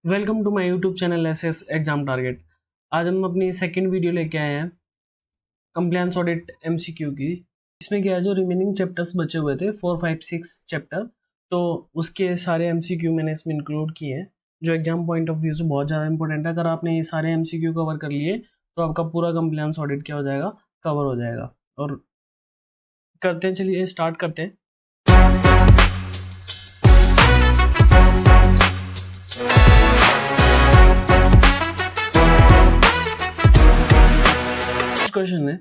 Welcome to my YouTube channel SS exam target. आज हम अपनी सेकंड वीडियो लेके आए हैं कंप्लायंस ऑडिट एमसीक्यू की। इसमें क्या है, जो रिमेनिंग चैप्टर्स बचे हुए थे 4, 5, 6 चैप्टर, तो उसके सारे एमसीक्यू मैंने इसमें इंक्लूड किए हैं जो एग्जाम पॉइंट ऑफ व्यू से बहुत ज़्यादा इंपॉर्टेंट है। अगर आपने ये सारे एमसीक्यू कवर कर लिए तो आपका पूरा कंप्लायंस ऑडिट क्या हो जाएगा, कवर हो जाएगा। और करते हैं, चलिए स्टार्ट करते हैं। क्वेश्चन है,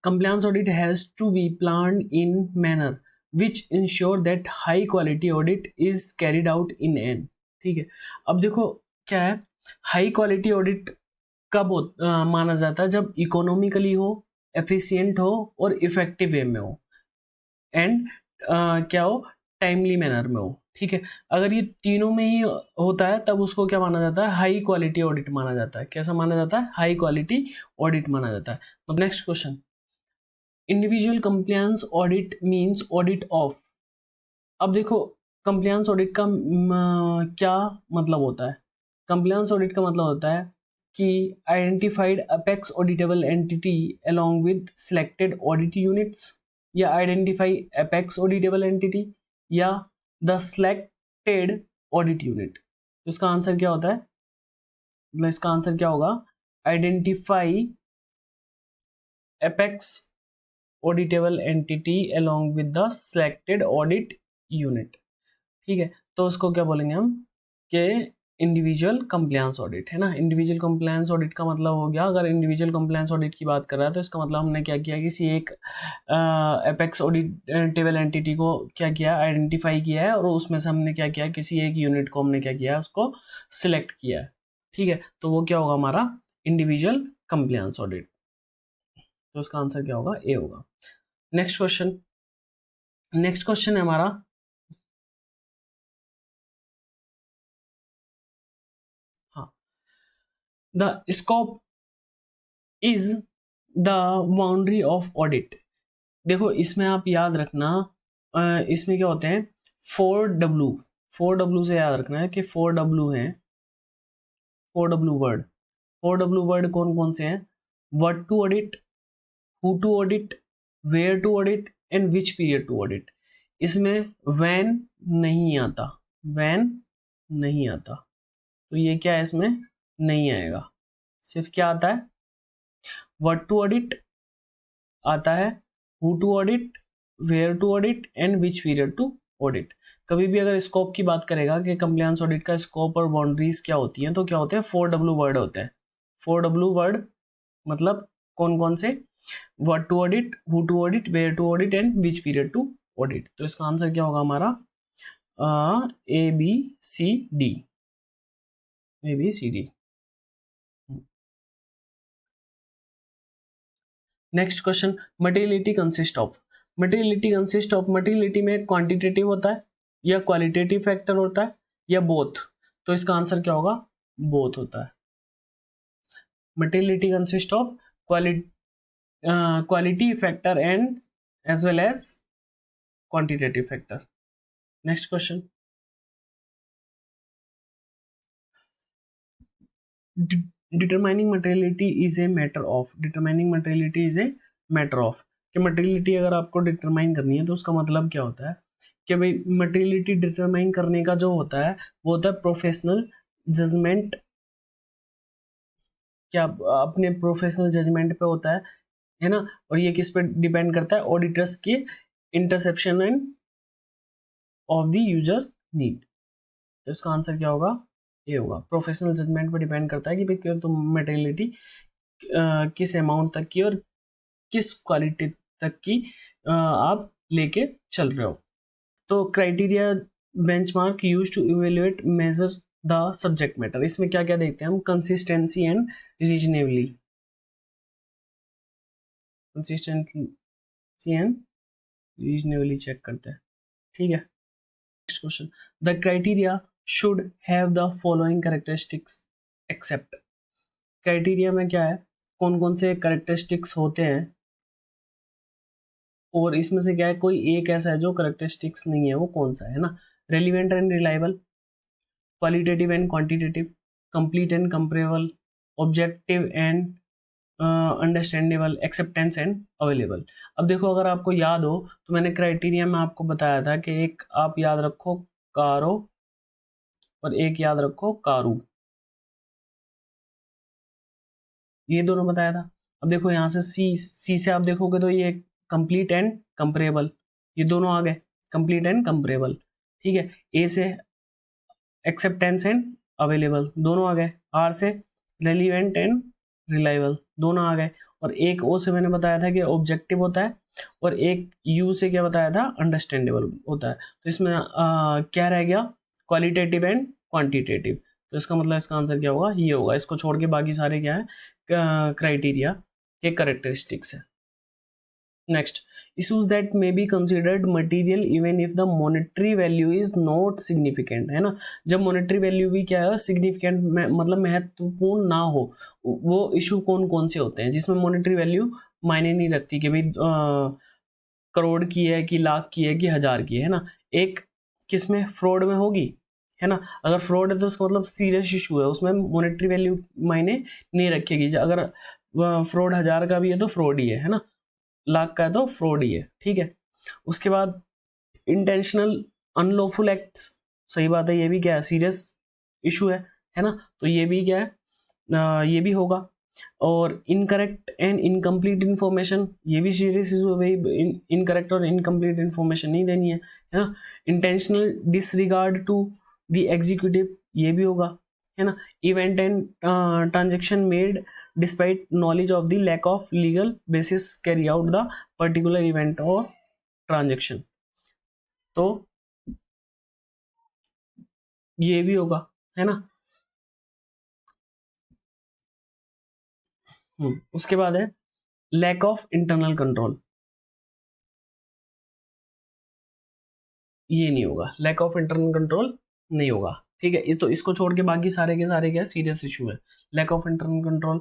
compliance audit has to be planned in manner which ensure that high quality audit is carried out in end। ठीक है, अब देखो क्या है, हाई क्वालिटी ऑडिट कब माना जाता है, जब इकोनॉमिकली हो, एफिशिएंट हो और इफेक्टिव वे में हो, एंड क्या हो, टाइमली मैनर में हो। ठीक है, अगर ये तीनों में ही होता है तब उसको क्या माना जाता है, हाई क्वालिटी ऑडिट माना जाता है। कैसा माना जाता है, हाई क्वालिटी ऑडिट माना जाता है। अब next question, individual compliance audit means audit of. अब देखो कंप्लायंस ऑडिट का क्या मतलब होता है। कंप्लायंस ऑडिट का मतलब होता है कि identified apex auditable entity along with selected audit units, या आइडेंटिफाई अपेक्स ऑडिटेबल एंटिटी, या द सिलेक्टेड ऑडिट यूनिट। इसका आंसर क्या होता है, मतलब इसका आंसर क्या होगा, identify apex auditable entity along with the selected audit unit. ठीक है, तो उसको क्या बोलेंगे हम, कि इंडिविजुअल कंप्लायंस ऑडिट है ना। इंडिविजुअल कंप्लायंस ऑडिट का मतलब हो गया, अगर इंडिविजुअल कंप्लायंस ऑडिट की बात कर रहा है तो इसका मतलब हमने क्या किया, किसी एक एपेक्स ऑडिटेबल एंटिटी को क्या किया, आइडेंटिफाई किया है, और उसमें से हमने क्या किया, किसी एक यूनिट को हमने क्या किया, उसको सिलेक्ट किया है। ठीक है, तो वो क्या होगा, हमारा इंडिविजुअल कंप्लायंस ऑडिट। तो इसका आंसर क्या होगा, ए होगा। नेक्स्ट क्वेश्चन, नेक्स्ट क्वेश्चन है हमारा, हाँ, the scope is the boundary of audit. देखो इसमें आप याद रखना, इसमें क्या होते हैं, 4W, 4W से याद रखना है कि 4W है, 4W वर्ड। 4W वर्ड कौन कौन से हैं, what to audit, who to audit, where to audit and which period to audit. इसमें व्हेन नहीं आता, व्हेन नहीं आता, तो ये क्या है, इसमें नहीं आएगा। सिर्फ क्या आता है, व्हाट टू ऑडिट आता है, who to audit, where to audit and which period to audit. कभी भी अगर स्कोप की बात करेगा कि कंप्लायंस ऑडिट का स्कोप और बाउंड्रीज क्या होती हैं, तो क्या होते हैं, 4W वर्ड होते हैं। 4W वर्ड मतलब कौन कौन से, what to audit, who to audit, where to audit and which period to audit. तो इसका आंसर क्या होगा हमारा, ABCD, ABCD। Next question, materiality consist of. Materiality consist of, materiality में क्वांटिटेटिव होता है या क्वालिटेटिव फैक्टर होता है या बोथ। तो इसका आंसर क्या होगा, बोथ होता है। Materiality consist of quality factor and as well as quantitative factor. Next question, determining materiality is a matter of. Determining materiality is a matter of, कि मटेरियलिटी अगर आपको डिटरमाइन करनी है तो उसका मतलब क्या होता है, कि भाई मटेरियलिटी डिटरमाइन करने का जो होता है वो होता है प्रोफेशनल जजमेंट। क्या अपने प्रोफेशनल जजमेंट पे होता है ना। और ये किस पे डिपेंड करता है, ऑडिटर्स के interception end of the user need. तो इसका आंसर क्या होगा, ये होगा। प्रोफेशनल जजमेंट पे डिपेंड करता है कि भाई तुम मटेरियलिटी किस अमाउंट तक की और किस क्वालिटी तक की आप लेके चल रहे हो। तो criteria benchmark use to evaluate measure the subject matter, इसमें क्या क्या देखते हैं हम, consistency and reasonably, consistency and reasonably check करते हैं। ठीक है, next question, the criteria should have the following characteristics except. Criteria में क्या है, कौन कौन से कैरेक्टरिस्टिक्स होते हैं, और इसमें से क्या है, कोई एक ऐसा है जो कैरेक्टरिस्टिक्स नहीं है, वो कौन सा है ना। Relevant and reliable, qualitative and quantitative, complete and comparable, objective and understandable, acceptance and available. अब देखो अगर आपको याद हो तो मैंने क्राइटेरिया में आपको बताया था कि एक आप याद रखो कारो और एक याद रखो कारू, ये दोनों बताया था। अब देखो यहाँ से सी से आप देखोगे तो ये कंप्लीट एंड कंपेरेबल, ये दोनों आ गए, कंप्लीट एंड कंपेरेबल, ठीक है। ए से एक्सेप्टेंस एंड अवेलेबल दोनों आ गए, आर से रेलिवेंट एंड रिलायबल दोनों आ गए, और एक ओ से मैंने बताया था कि ऑब्जेक्टिव होता है, और एक यू से क्या बताया था, अंडरस्टैंडेबल होता है। तो इसमें क्या रह गया, क्वालिटेटिव एंड क्वांटिटेटिव। तो इसका मतलब इसका आंसर क्या होगा, ये होगा। इसको छोड़ के बाकी सारे क्या है, क्राइटेरिया के करेक्टरिस्टिक्स है। Next, issues that may be considered material even if the monetary value is not significant, है ना। जब monetary value भी क्या है, significant मतलब महत्वपूर्ण ना हो, वो इशू कौन कौन से होते हैं जिसमें monetary value मायने नहीं रखती कि भाई करोड़ की है कि लाख की है कि हजार की है ना। एक किसमें, फ्रॉड में होगी, है ना। अगर फ्रॉड है तो उसका मतलब सीरियस इशू है, उसमें मॉनेटरी वैल्यू मायने नहीं रखेगी। अगर फ्रॉड हजार का भी है तो फ्रॉड ही है ना, लाख का है तो फ्रॉड ही है, ठीक है। उसके बाद इंटेंशनल अनलॉफुल एक्ट्स, सही बात है, ये भी क्या है, सीरियस इशू है ना। तो ये भी क्या है, ये भी होगा। और इनकरेक्ट एंड इनकम्प्लीट इन्फॉर्मेशन, ये भी सीरियस इशू है भाई, इनकरेक्ट और इनकम्प्लीट इन्फॉर्मेशन नहीं देनी है ना। Intentional disregard to the executive, ये भी होगा, है ना। Event and transaction made despite knowledge of the lack of legal basis carry out the particular event और ट्रांजेक्शन, तो ये भी होगा, है ना। उसके बाद है लैक ऑफ इंटरनल कंट्रोल, ये नहीं होगा, लैक ऑफ इंटरनल कंट्रोल नहीं होगा, ठीक है। ये तो इसको छोड़ के बाकी सारे के सारे क्या सीरियस इशू है। लैक ऑफ इंटरनल कंट्रोल,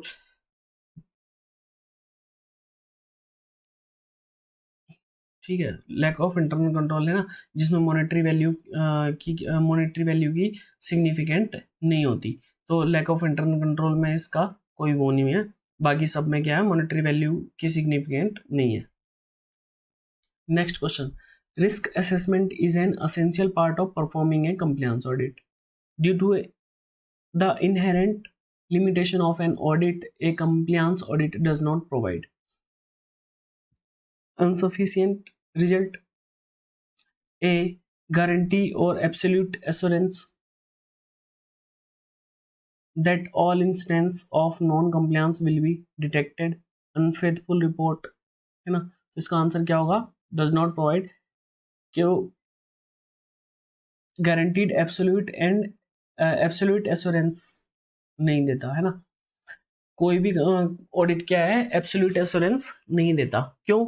ठीक है, लैक ऑफ इंटरनल कंट्रोल है ना, जिसमें मॉनेटरी वैल्यू की सिग्निफिकेंट नहीं होती, तो लैक ऑफ इंटरनल कंट्रोल में इसका कोई वो नहीं है। बाकी सब में क्या है, मॉनेटरी वैल्यू की सिग्निफिकेंट नहीं है। Next question, risk assessment is an essential part of performing a compliance audit due to the inherent limitation of an audit. A compliance audit does not provide insufficient result, a guarantee or absolute assurance that all instances of non-compliance will be detected, unfaithful report, है ना। तो इसका answer क्या होगा, does not provide, क्यों, guaranteed absolute and absolute assurance नहीं देता, है ना। कोई भी ऑडिट क्या है, एब्सोल्यूट एश्योरेंस नहीं देता, क्यों,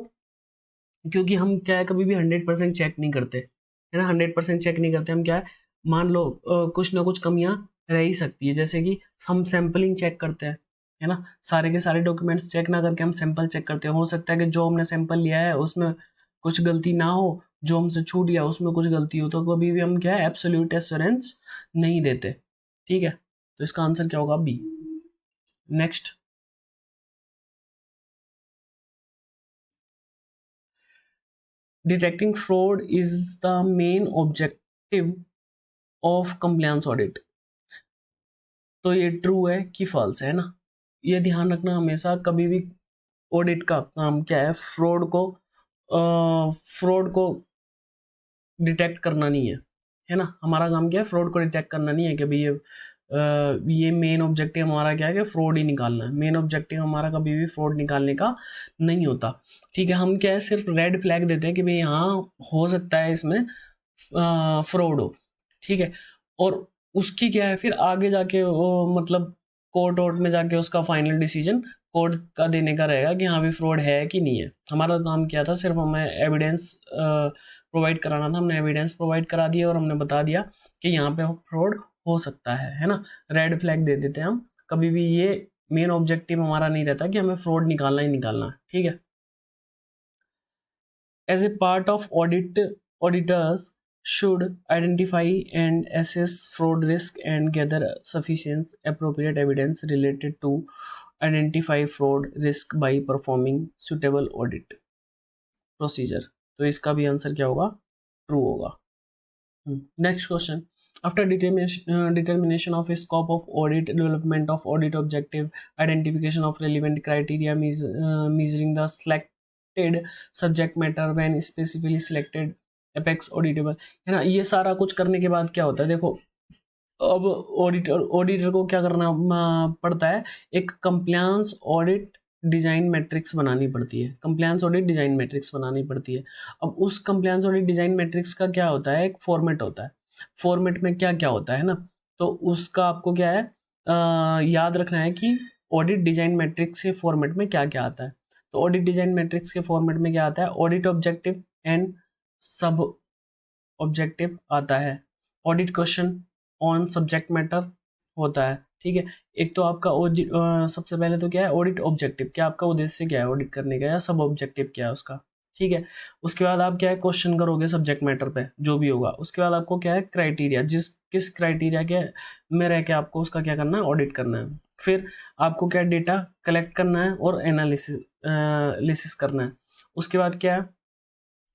क्योंकि हम क्या है, कभी भी 100% चेक नहीं करते, है ना। 100% चेक नहीं करते हम, क्या है, मान लो कुछ ना कुछ कमियां रह ही सकती है, जैसे कि हम सैंपलिंग चेक करते हैं, है ना। सारे के सारे डॉक्यूमेंट्स चेक ना करके हम सैंपल चेक करते हैं, हो सकता है कि जो हमने सैंपल लिया है उसमें कुछ गलती ना हो, जो हमसे छूट गया उसमें कुछ गलती हो, तो कभी भी हम क्या है, एब्सोल्यूट एश्योरेंस नहीं देते, ठीक है। तो इसका आंसर क्या होगा, B. Next, detecting fraud is the main objective of compliance audit, तो ये ट्रू है कि फॉल्स है ना। ये ध्यान रखना हमेशा, कभी भी ऑडिट का काम क्या है, फ्रॉड को डिटेक्ट करना नहीं है ना। हमारा काम क्या है, फ्रॉड को डिटेक्ट करना नहीं है कि भाई ये मेन ऑब्जेक्टिव हमारा क्या है कि फ्रॉड ही निकालना है। मेन ऑब्जेक्टिव हमारा कभी भी फ्रॉड निकालने का नहीं होता, ठीक है। हम क्या है, सिर्फ रेड फ्लैग देते हैं कि भाई हाँ हो सकता है इसमें फ्रॉड हो, ठीक है। और उसकी क्या है, फिर आगे जाके वो मतलब कोर्ट वोर्ट में जाके उसका फाइनल डिसीजन कोर्ट का देने का रहेगा कि हाँ भी फ्रॉड है कि नहीं है। हमारा काम क्या था, सिर्फ हमें एविडेंस प्रोवाइड कराना था, हमने एविडेंस प्रोवाइड करा दिया और हमने बता दिया कि यहाँ पे फ्रॉड हो सकता है ना। रेड फ्लैग दे देते हैं हम, कभी भी ये मेन ऑब्जेक्टिव हमारा नहीं रहता कि हमें फ्रॉड निकालना ही निकालना है, ठीक है। As a part of auditors should identify and assess fraud risk and gather sufficient appropriate evidence related to identify fraud risk by performing suitable audit procedure। तो इसका भी आंसर क्या होगा, ट्रू होगा। Next question, after determination of scope of audit, development of audit objective, identification of relevant criteria, measuring the selected subject matter when specifically selected apex auditable, है ना। ये सारा कुछ करने के बाद क्या होता है, देखो अब ऑडिटर को क्या करना पड़ता है, एक कंप्लायंस ऑडिट डिजाइन मैट्रिक्स बनानी पड़ती है, कंप्लायंस ऑडिट डिजाइन मैट्रिक्स बनानी पड़ती है। अब उस कंप्लायंस ऑडिट डिजाइन मैट्रिक्स का क्या होता है, एक फॉर्मेट होता है, फॉर्मेट में क्या क्या होता है ना, तो उसका आपको क्या है याद रखना है कि ऑडिट डिजाइन मैट्रिक्स के फॉर्मेट में क्या क्या आता है। तो ऑडिट डिजाइन मैट्रिक्स के फॉर्मेट में क्या आता है, ऑडिट ऑब्जेक्टिव एंड सब ऑब्जेक्टिव आता है, audit question on subject matter होता है, ठीक है। एक तो आपका सबसे पहले तो क्या है, ऑडिट ऑब्जेक्टिव, क्या आपका उद्देश्य क्या है ऑडिट करने का, या सब ऑब्जेक्टिव क्या है उसका, ठीक है। उसके बाद आप क्या है क्वेश्चन करोगे सब्जेक्ट मैटर पे जो भी होगा। उसके बाद आपको क्या है क्राइटेरिया, किस क्राइटेरिया के में रह के आपको उसका क्या करना है, ऑडिट करना है। फिर आपको क्या डेटा कलेक्ट करना है और एनालिसिस करना है। उसके बाद क्या है,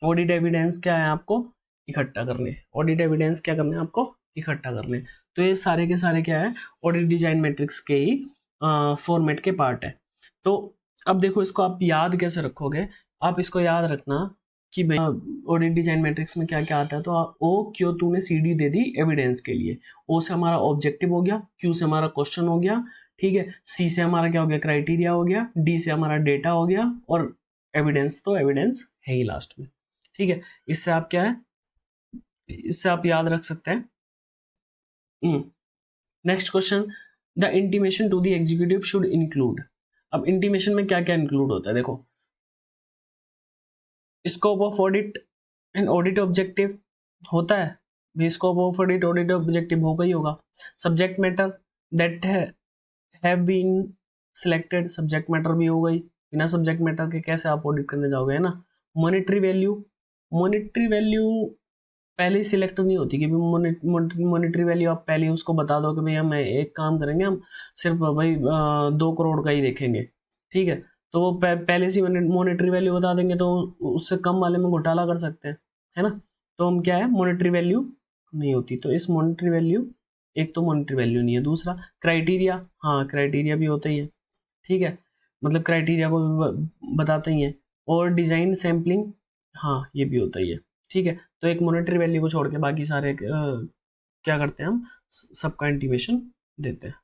ऑडिट एविडेंस क्या है आपको इकट्ठा करने, ऑडिट एविडेंस क्या करने आपको इकट्ठा करने। तो ये सारे के सारे क्या है, ऑडिट डिजाइन मैट्रिक्स के ही फॉर्मेट के पार्ट है। तो अब देखो इसको आप याद कैसे रखोगे, आप इसको याद रखना कि भाई ऑडिट डिजाइन मैट्रिक्स में क्या क्या आता है। तो ओ क्यों तूने सी डी दे दी एविडेंस के लिए, ओ से हमारा ऑब्जेक्टिव हो गया, क्यू से हमारा क्वेश्चन हो गया, ठीक है, सी से हमारा क्या हो गया क्राइटेरिया हो गया, डी से हमारा डेटा हो गया, और एविडेंस तो एविडेंस है ही लास्ट में, ठीक है। इससे आप क्या है, इससे आप याद रख सकते हैं। Next question, the intimation to the executive should include. अब इंटीमेशन में क्या क्या इंक्लूड होता है, देखो scope of audit and audit objective होता है, भी स्कोप ऑफ ऑडिट ऑब्जेक्टिव होगा ही होगा। Subject matter that have been selected, subject matter भी हो गई, बिना सब्जेक्ट मैटर के कैसे आप ऑडिट करने जाओगे, है ना। मॉनेटरी वैल्यू, मॉनेटरी वैल्यू पहले ही सिलेक्ट नहीं होती कि मॉनेटरी वैल्यू आप पहले उसको बता दो कि भाई हम एक काम करेंगे, हम सिर्फ भाई 2 करोड़ का ही देखेंगे, ठीक है। तो वो पहले से मॉनेटरी वैल्यू बता देंगे तो उससे कम वाले में घोटाला कर सकते हैं, है ना। तो हम क्या है, मॉनेटरी वैल्यू नहीं होती, तो इस मॉनेटरी वैल्यू, एक तो मॉनेटरी वैल्यू नहीं है, दूसरा क्राइटेरिया, हाँ क्राइटेरिया भी होता ही है, ठीक है, मतलब क्राइटेरिया को बताते ही है। और डिजाइन सैम्पलिंग, हाँ ये भी होता ही है, ठीक है। तो एक मॉनेटरी वैल्यू को छोड़ के बाकी सारे क्या करते हैं हम, सबका इंटीमेशन देते हैं।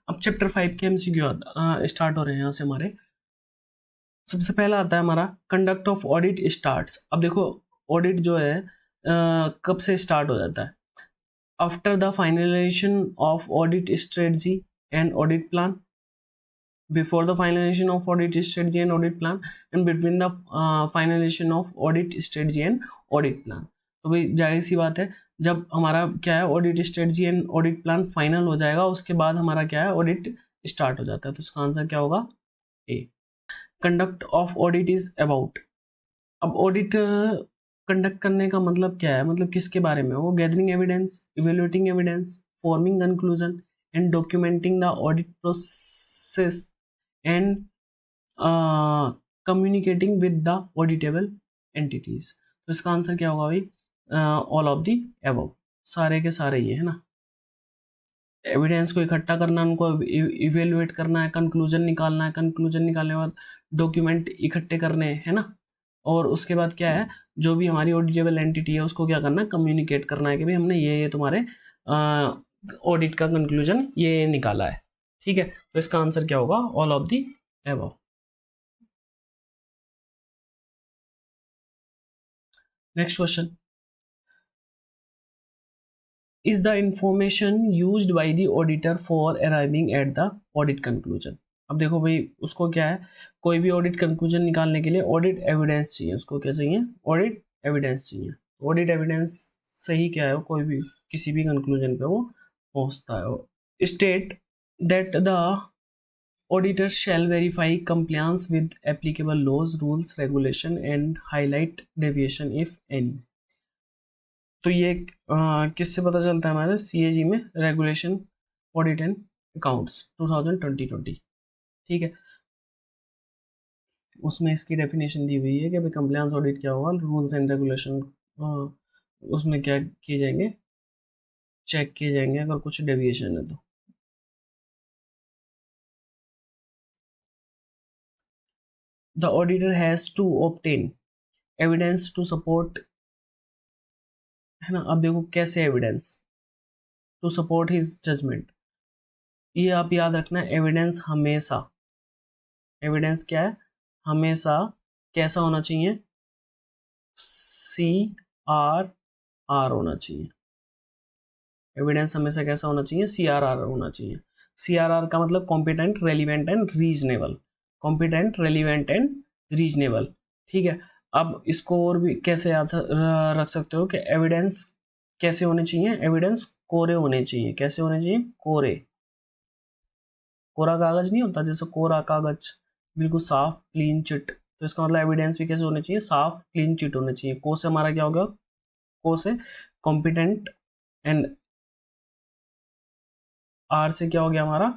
अब चैप्टर 5 के एमसीक्यू स्टार्ट हो रहे हैं यहाँ से हमारे। सबसे पहला आता है हमारा कंडक्ट ऑफ ऑडिट स्टार्ट्स। अब देखो ऑडिट जो है कब से स्टार्ट हो जाता है, after the finalisation of audit strategy and audit plan, before the finalization of audit strategy and audit plan, and between the finalization of audit strategy and audit plan। तो भाई जाहिर सी बात है, जब हमारा क्या है audit strategy and audit plan final हो जाएगा उसके बाद हमारा क्या है ऑडिट स्टार्ट हो जाता है। तो इसका आंसर क्या होगा, A. Conduct of audit is about, अब ऑडिट कंडक्ट करने का मतलब क्या है, मतलब किसके बारे में, वो gathering evidence, evaluating evidence, forming conclusion and documenting the audit process and communicating with the auditable entities. तो इसका आंसर क्या होगा भाई, ऑल ऑफ द अबव, सारे के सारे ये है ना। एविडेंस को इकट्ठा करना, उनको इवेल्युएट करना है, कंक्लूजन निकालना है, कंक्लूजन निकालने के बाद डॉक्यूमेंट इकट्ठे करने है ना, और उसके बाद क्या है जो भी हमारी ऑडिटेबल एंटिटी है उसको क्या करना है, कम्युनिकेट करना है कि भाई हमने ये तुम्हारे ऑडिट का कंक्लूजन ये निकाला है, ठीक है। तो इसका आंसर क्या होगा, all of the above. Next question, is the information used by the auditor for arriving at the audit conclusion. अब देखो भाई उसको क्या है, कोई भी ऑडिट कंक्लूजन निकालने के लिए ऑडिट एविडेंस चाहिए, उसको क्या चाहिए, ऑडिट एविडेंस चाहिए। ऑडिट एविडेंस से ही क्या है कोई भी किसी भी कंक्लूजन पे वो पहुंचता है। State that the Auditors shall verify compliance with applicable laws, rules, regulation and highlight deviation if any. तो ये किससे पता चलता है हमारे CAG में रेगुलेशन ऑडिट एंड अकाउंट्स 2020, ठीक है। उसमें इसकी डेफिनेशन दी हुई है कि भाई कंप्लायंस ऑडिट क्या होगा, रूल्स एंड रेगुलेशन उसमें क्या किए जाएंगे, चेक किए जाएंगे अगर कुछ डेविएशन है तो। The auditor has to obtain evidence to support, है ना। अब देखो कैसे evidence to support his judgement, ये आप याद रखना, एविडेंस हमेशा, एविडेंस क्या है, हमेशा कैसा होना चाहिए, CRR होना चाहिए। एविडेंस हमेशा कैसा होना चाहिए, CRR होना चाहिए। CRR का मतलब competent, relevant and reasonable, competent, relevant and reasonable, ठीक है। अब इसको और भी कैसे याद रख सकते हो कि एविडेंस कैसे होने चाहिए, एविडेंस कोरे होने चाहिए। कैसे होने चाहिए, कोरे, कोरा कागज नहीं होता, जैसे कोरा कागज बिल्कुल साफ क्लीन चिट, तो इसका मतलब एविडेंस भी कैसे होने चाहिए, साफ क्लीन चिट होने चाहिए। को से हमारा क्या होगा, को से कॉम्पिटेंट एंड आर से क्या हो गया हमारा,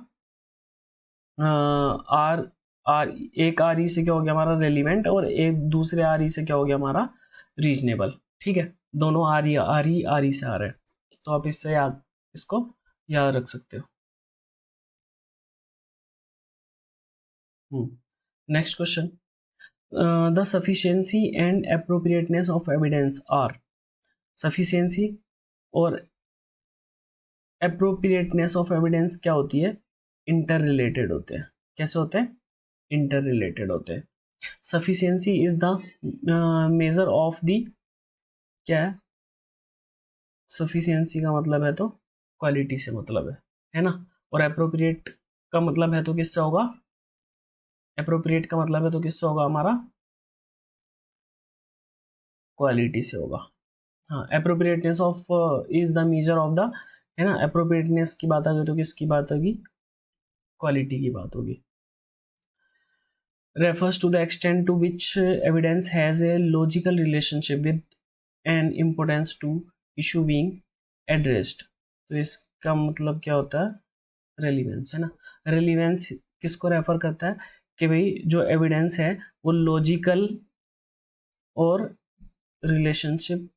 आर आर एक आर ई से क्या हो गया हमारा रेलिवेंट, और एक दूसरे आर ई से क्या हो गया हमारा रीजनेबल, ठीक है। दोनों आर ई से आ रहे हैं, तो आप इससे याद, इसको याद रख सकते हो। Next question, the sufficiency and appropriateness of evidence are, sufficiency और अप्रोप्रिएटनेस ऑफ एविडेंस क्या होती है, इंटर रिलेटेड होते हैं। कैसे होते हैं, इंटर रिलेटेड होते हैं। Sufficiency is the measure of the, क्या है, सफिशिएंसी का मतलब है तो क्वालिटी से मतलब है ना। और अप्रोप्रिएट का मतलब है तो किससे होगा, अप्रोप्रिएट का मतलब है तो किससे होगा हमारा, क्वालिटी से होगा। हाँ, appropriateness of is the measure of the, है ना। अप्रोप्रिएटनेस की बात आ गई तो किसकी बात होगी, क्वालिटी की बात होगी। refers to the extent to which evidence has a logical relationship with an importance to issue being addressed। तो इसका मतलब क्या होता है, रेलिवेंस, है ना। रेलिवेंस किसको रेफर करता है, कि भाई जो एविडेंस है वो लॉजिकल और relationship,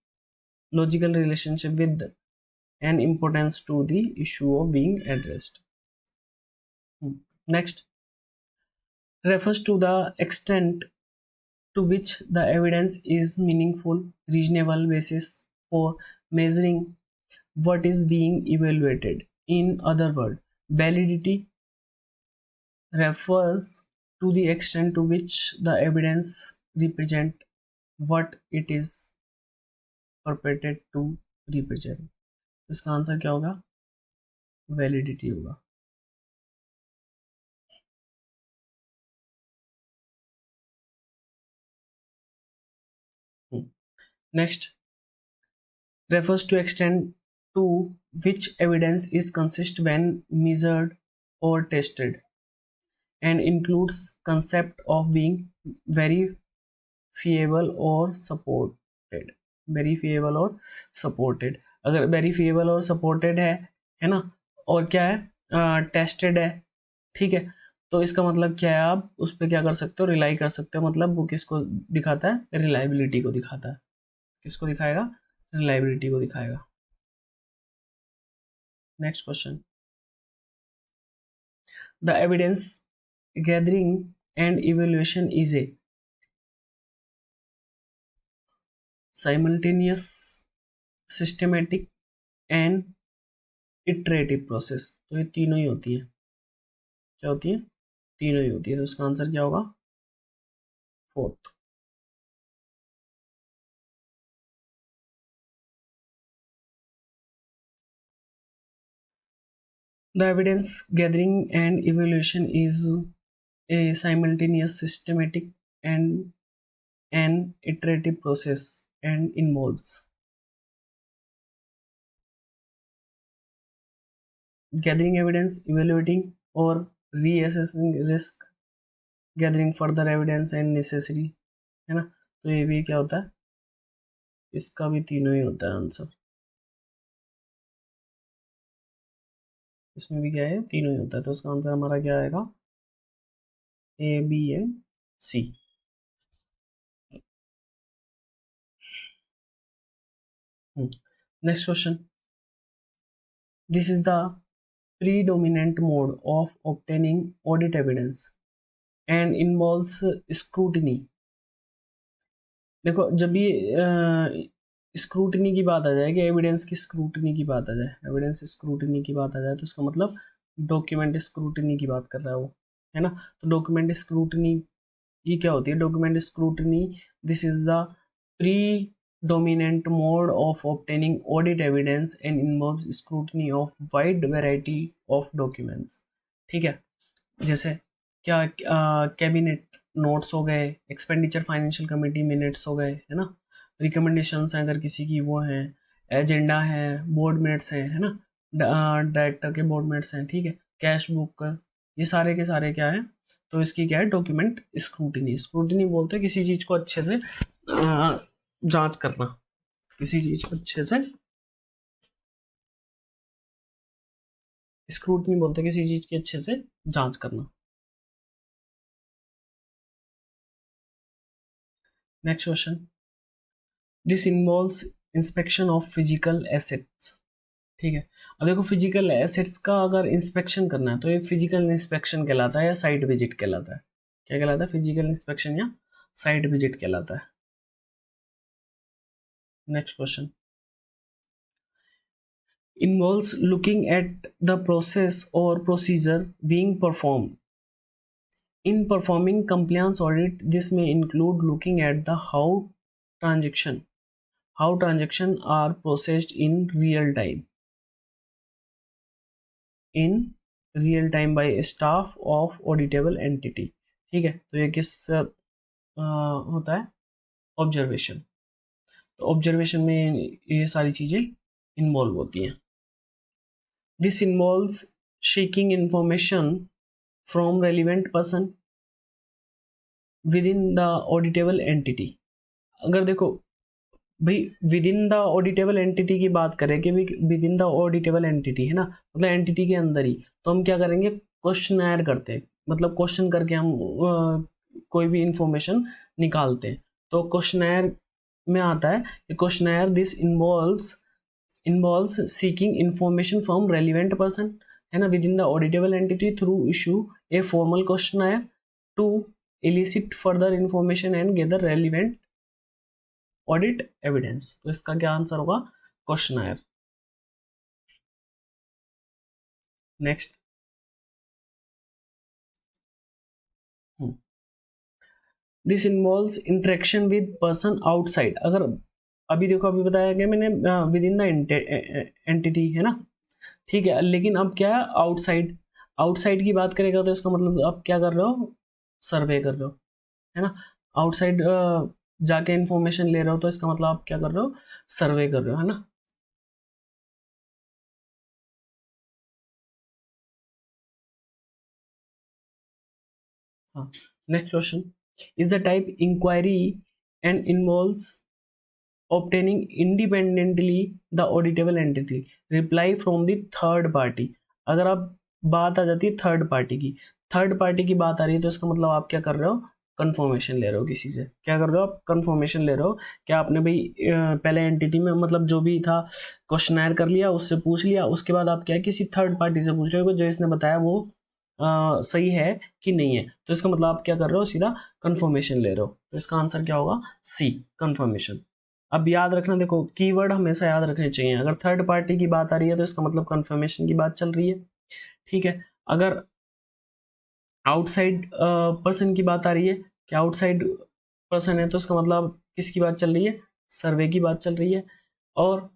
logical relationship with an importance to the issue of being addressed. Next, refers to the extent to which the evidence is meaningful, reasonable basis for measuring what is being evaluated. In other words, validity refers to the extent to which the evidence represent what it is purported to represent। इसका answer क्या होगा, validity होगा। Next, refers to extent to which evidence is consist when measured or tested, and includes concept of being verifiable or supported। verifiable और supported, अगर verifiable और supported है ना, और क्या है, टेस्टेड है, ठीक है। तो इसका मतलब क्या है, आप उस पर क्या कर सकते हो, रिलाई कर सकते हो। मतलब वो किसको दिखाता है, रिलायबिलिटी को दिखाता है। किसको दिखाएगा, रिलायबिलिटी को दिखाएगा। Next question, the evidence gathering and evaluation is a simultaneous, systematic and iterative process। तो ये तीनों ही होती है, क्या होती है, तीनों ही होती है। तो इसका आंसर क्या होगा, fourth. The evidence gathering and evaluation is a simultaneous, systematic and an iterative process and involves gathering evidence, evaluating और reassessing risk, gathering further evidence and necessary, है ना। तो ये भी क्या होता है, इसका भी तीनों ही होता है आंसर, इसमें भी क्या है, तीनों ही होता है। तो इसका आंसर हमारा क्या आएगा, A B and C. Next question, this is the predominant mode of obtaining audit evidence and involves scrutiny। देखो जब ये स्क्रूटनी की बात आ जाए कि एविडेंस की स्क्रूटनी की बात आ जाए, एविडेंस स्क्रूटनी की बात आ जाए, तो इसका मतलब डॉक्यूमेंट स्क्रूटनी की बात कर रहा है वो, है ना। तो डॉक्यूमेंट स्क्रूटनी ये क्या होती है, document scrutiny, this is the pre dominant mode of obtaining audit evidence and involves scrutiny of wide variety of documents। ठीक है, जैसे क्या कैबिनेट नोट्स हो गए, एक्सपेंडिचर फाइनेंशियल कमेटी मिनट्स हो गए, है ना, रिकमेंडेशंस हैं अगर किसी की वो हैं, एजेंडा है, बोर्ड मिनट्स हैं, है ना, डायरेक्टर के बोर्ड मिनट्स हैं, ठीक है, कैश बुक, ये सारे के सारे क्या है, तो इसकी क्या है, डॉक्यूमेंट स्क्रूटिनी। स्क्रूटिनी बोलते हैं किसी चीज़ को अच्छे से जांच करना, किसी चीज़ को अच्छे से, स्क्रूटनी बोलते हैं किसी चीज़ की अच्छे से जांच करना। Next question, this involves inspection of physical assets. ठीक है, अब देखो फिजिकल एसेट्स का अगर इंस्पेक्शन करना है तो ये फिजिकल इंस्पेक्शन कहलाता है या साइट विजिट कहलाता है, क्या कहलाता है, फिजिकल इंस्पेक्शन या साइट विजिट कहलाता है। Next question, involves looking at the process or procedure being performed. In performing compliance audit, this may include looking at the transaction how transactions are processed in real time by staff of auditable entity। ठीक है, तो ये किस होता है, observation. तो observation में ये सारी चीजें इन्वॉल्व होती हैं। This involves seeking information from relevant person within the auditable entity। अगर देखो भाई with in the auditable entity की बात करें कि भाई with in the auditable entity, है ना, मतलब एंटिटी के अंदर ही, तो हम क्या करेंगे, क्वेश्चनर करते हैं, मतलब क्वेश्चन करके हम कोई भी इंफॉर्मेशन निकालते हैं। तो क्वेश्चनर में आता है कि questionnaire this involves seeking information from relevant person, है ना, within the auditable entity through issue a formal questionnaire to elicit further information and gather relevant audit evidence. तो इसका क्या आंसर होगा, questionnaire. Next, this involves interaction with person outside. अगर अभी देखो अभी बताया गया मैंने विद इन द एंटिटी, है ना, ठीक है, लेकिन अब क्या है, आउटसाइड, आउटसाइड की बात करेगा तो इसका मतलब आप क्या कर रहे हो, सर्वे कर रहे हो, है ना, आउटसाइड जाके इंफॉर्मेशन ले रहे हो तो इसका मतलब आप क्या कर रहे हो, सर्वे कर रहे हो, है ना। हाँ, next question, is the type inquiry and involves obtaining independently the auditable entity reply from the third party। अगर आप बात आ जाती है थर्ड पार्टी की, थर्ड पार्टी की बात आ रही है तो इसका मतलब आप क्या कर रहे हो, कंफर्मेशन ले रहे हो किसी से, क्या कर रहे हो आप, कंफर्मेशन ले रहे हो, क्या आपने भाई पहले एंटिटी में मतलब जो भी था क्वेश्चनर कर लिया, उससे पूछ लिया, उसके बाद आप क्या है किसी थर्ड पार्टी से पूछ रहे हो जो इसने बताया वो सही है कि नहीं है, तो इसका मतलब आप क्या कर रहे हो, सीधा कंफर्मेशन ले रहे हो। तो इसका आंसर क्या होगा, सी, कंफर्मेशन। अब याद रखना, देखो कीवर्ड हमेशा याद रखने चाहिए, अगर थर्ड पार्टी की बात आ रही है तो इसका मतलब कंफर्मेशन की बात चल रही है, ठीक है। अगर आउटसाइड पर्सन की बात आ रही है, कि आउटसाइड पर्सन है, तो इसका मतलब किसकी बात चल रही है, सर्वे की बात चल रही है। और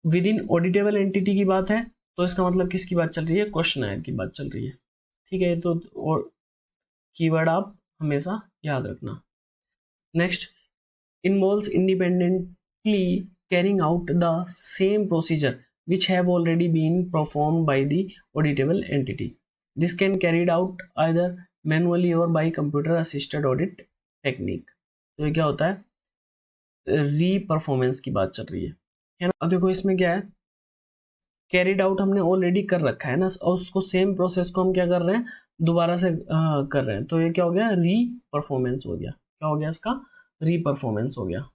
विद इन ऑडिटेबल एंटिटी की बात है तो इसका मतलब किसकी बात चल रही है, क्वेश्चनर की बात चल रही है, ठीक है। तो कीवर्ड आप हमेशा याद रखना। Next, involves independently carrying out the same procedure which have already been performed by the auditable entity। This can carried out either manually or by computer assisted audit technique. तो ये क्या होता है, री परफॉर्मेंस की बात चल रही है ना। अब देखो इसमें क्या है, कैरिड आउट हमने ऑलरेडी कर रखा है ना, और उसको सेम प्रोसेस को हम क्या कर रहे हैं, दोबारा से कर रहे हैं। तो ये क्या हो गया, री परफॉर्मेंस हो गया। क्या हो गया इसका, री परफॉर्मेंस हो गया।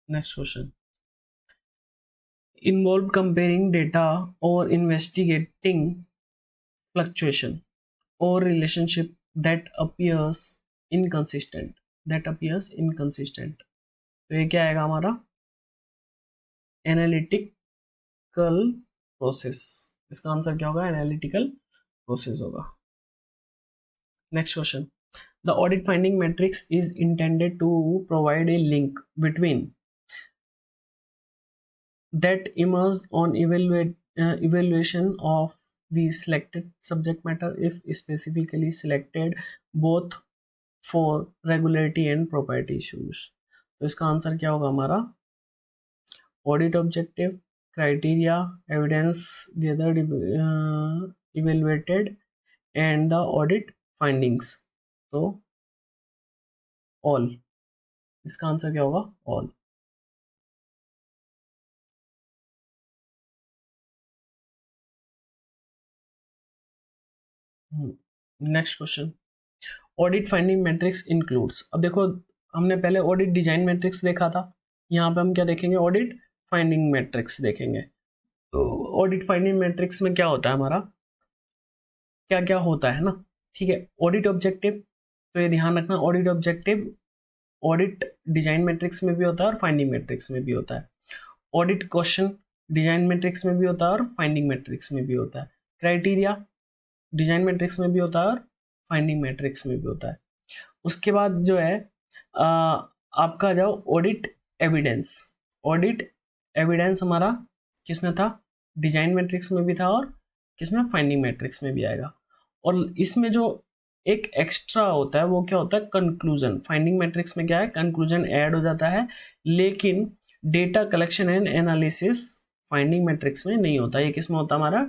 Next question, involved comparing data or investigating fluctuation or relationship that appears inconsistent। तो ये क्या आएगा हमारा, एनालिटिकल प्रोसेस। इसका आंसर क्या होगा, एनालिटिकल प्रोसेस होगा। Next question, the audit finding matrix is intended to provide a link between that emerge on evaluation of the selected subject matter if specifically selected both for regularity and propriety issues। तो इसका answer क्या होगा हमारा, audit objective, criteria, evidence gathered, evaluated and the audit findings. तो all, इसका answer क्या होगा, all. Next question, audit finding matrix includes. अब देखो हमने पहले ऑडिट डिजाइन मैट्रिक्स देखा था, यहाँ पे हम क्या देखेंगे, ऑडिट फाइंडिंग मैट्रिक्स देखेंगे। तो ऑडिट फाइंडिंग मैट्रिक्स में क्या होता है हमारा, क्या क्या होता है ना, ठीक है। ऑडिट ऑब्जेक्टिव, तो ये ध्यान रखना, audit objective audit design matrix में भी होता है और फाइंडिंग मैट्रिक्स में भी होता है। ऑडिट क्वेश्चन डिजाइन मैट्रिक्स में भी होता है और फाइंडिंग मैट्रिक्स में भी होता है। क्राइटेरिया डिजाइन मैट्रिक्स में भी होता है और फाइंडिंग मैट्रिक्स में भी होता है। उसके बाद जो है आपका जाओ ऑडिट एविडेंस। ऑडिट एविडेंस हमारा किस में था, डिजाइन मैट्रिक्स में भी था और किसमें, फाइंडिंग मैट्रिक्स में भी आएगा। और इसमें जो एक एक्स्ट्रा होता है वो क्या होता है, कंक्लूजन। फाइंडिंग मैट्रिक्स में क्या है, कंक्लूजन ऐड हो जाता है, लेकिन data collection and analysis finding matrix में नहीं होता। ये किस में होता है, हमारा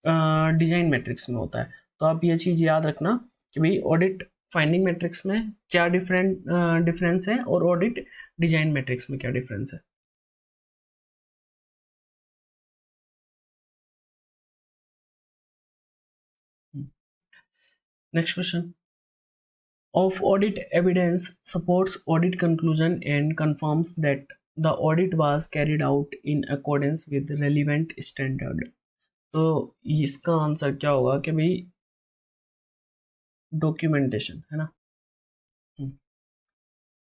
डिजाइन मैट्रिक्स में होता है। तो आप ये चीज याद रखना कि भाई ऑडिट फाइंडिंग मैट्रिक्स में क्या डिफरेंस है और ऑडिट डिजाइन मैट्रिक्स में क्या डिफरेंस है। Next question, of audit evidence supports audit conclusion and confirms that the audit was carried out in accordance with relevant standard। तो इसका आंसर क्या होगा कि भाई डॉक्यूमेंटेशन है ना। हम्म,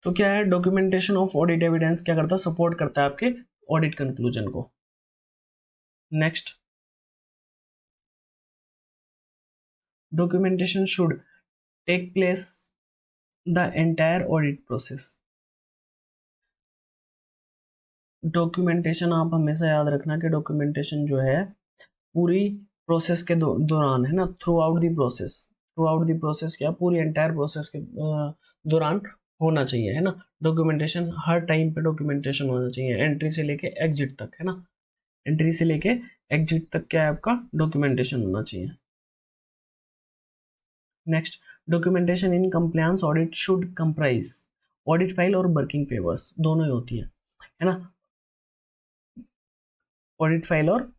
तो क्या है, डॉक्यूमेंटेशन ऑफ ऑडिट एविडेंस क्या करता है, सपोर्ट करता है आपके ऑडिट कंक्लूजन को। Next, documentation should take place the entire audit process. Documentation आप हमेशा याद रखना कि डॉक्यूमेंटेशन जो है पूरी प्रोसेस के दौरान है ना, through out the process, through out the process क्या, पूरी एंटायर प्रोसेस के दौरान होना चाहिए है ना। डॉक्यूमेंटेशन हर टाइम पे डॉक्यूमेंटेशन होना चाहिए, एंट्री से लेके एग्जिट तक है ना, एंट्री से लेके एग्जिट तक क्या है आपका, डॉक्यूमेंटेशन होना चाहिए। Next, documentation in compliance audit should comprise audit file और वर्किंग पेपर्स, दोनों ही होती है ना। ऑडिट फाइल और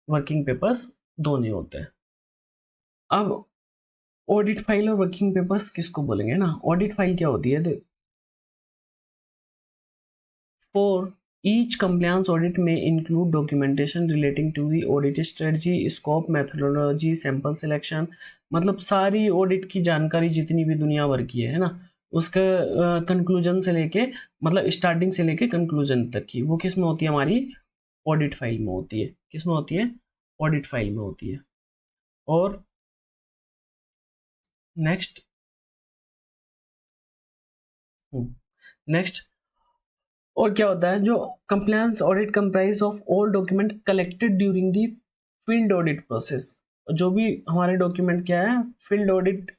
वर्किंग पेपर्स दोनों ही होते हैं। अब ऑडिट फाइल और वर्किंग पेपर्स किसको बोलेंगे ना, ऑडिट फाइल क्या होती है, फॉर ईच कंप्लायंस ऑडिट में include documentation relating to the audit strategy, scope, methodology, sample selection. मतलब सारी ऑडिट की जानकारी जितनी भी दुनिया भर की है ना, उसका कंक्लूजन से लेके, मतलब स्टार्टिंग से लेके कंक्लूजन तक की, वो किस में होती है, हमारी ऑडिट फाइल में होती है। किस में होती है, ऑडिट फाइल में होती है। और नेक्स्ट, नेक्स्ट, और क्या होता है, जो compliance audit comprise of all document collected during the field audit process. जो भी हमारे डॉक्यूमेंट क्या है, फील्ड ऑडिट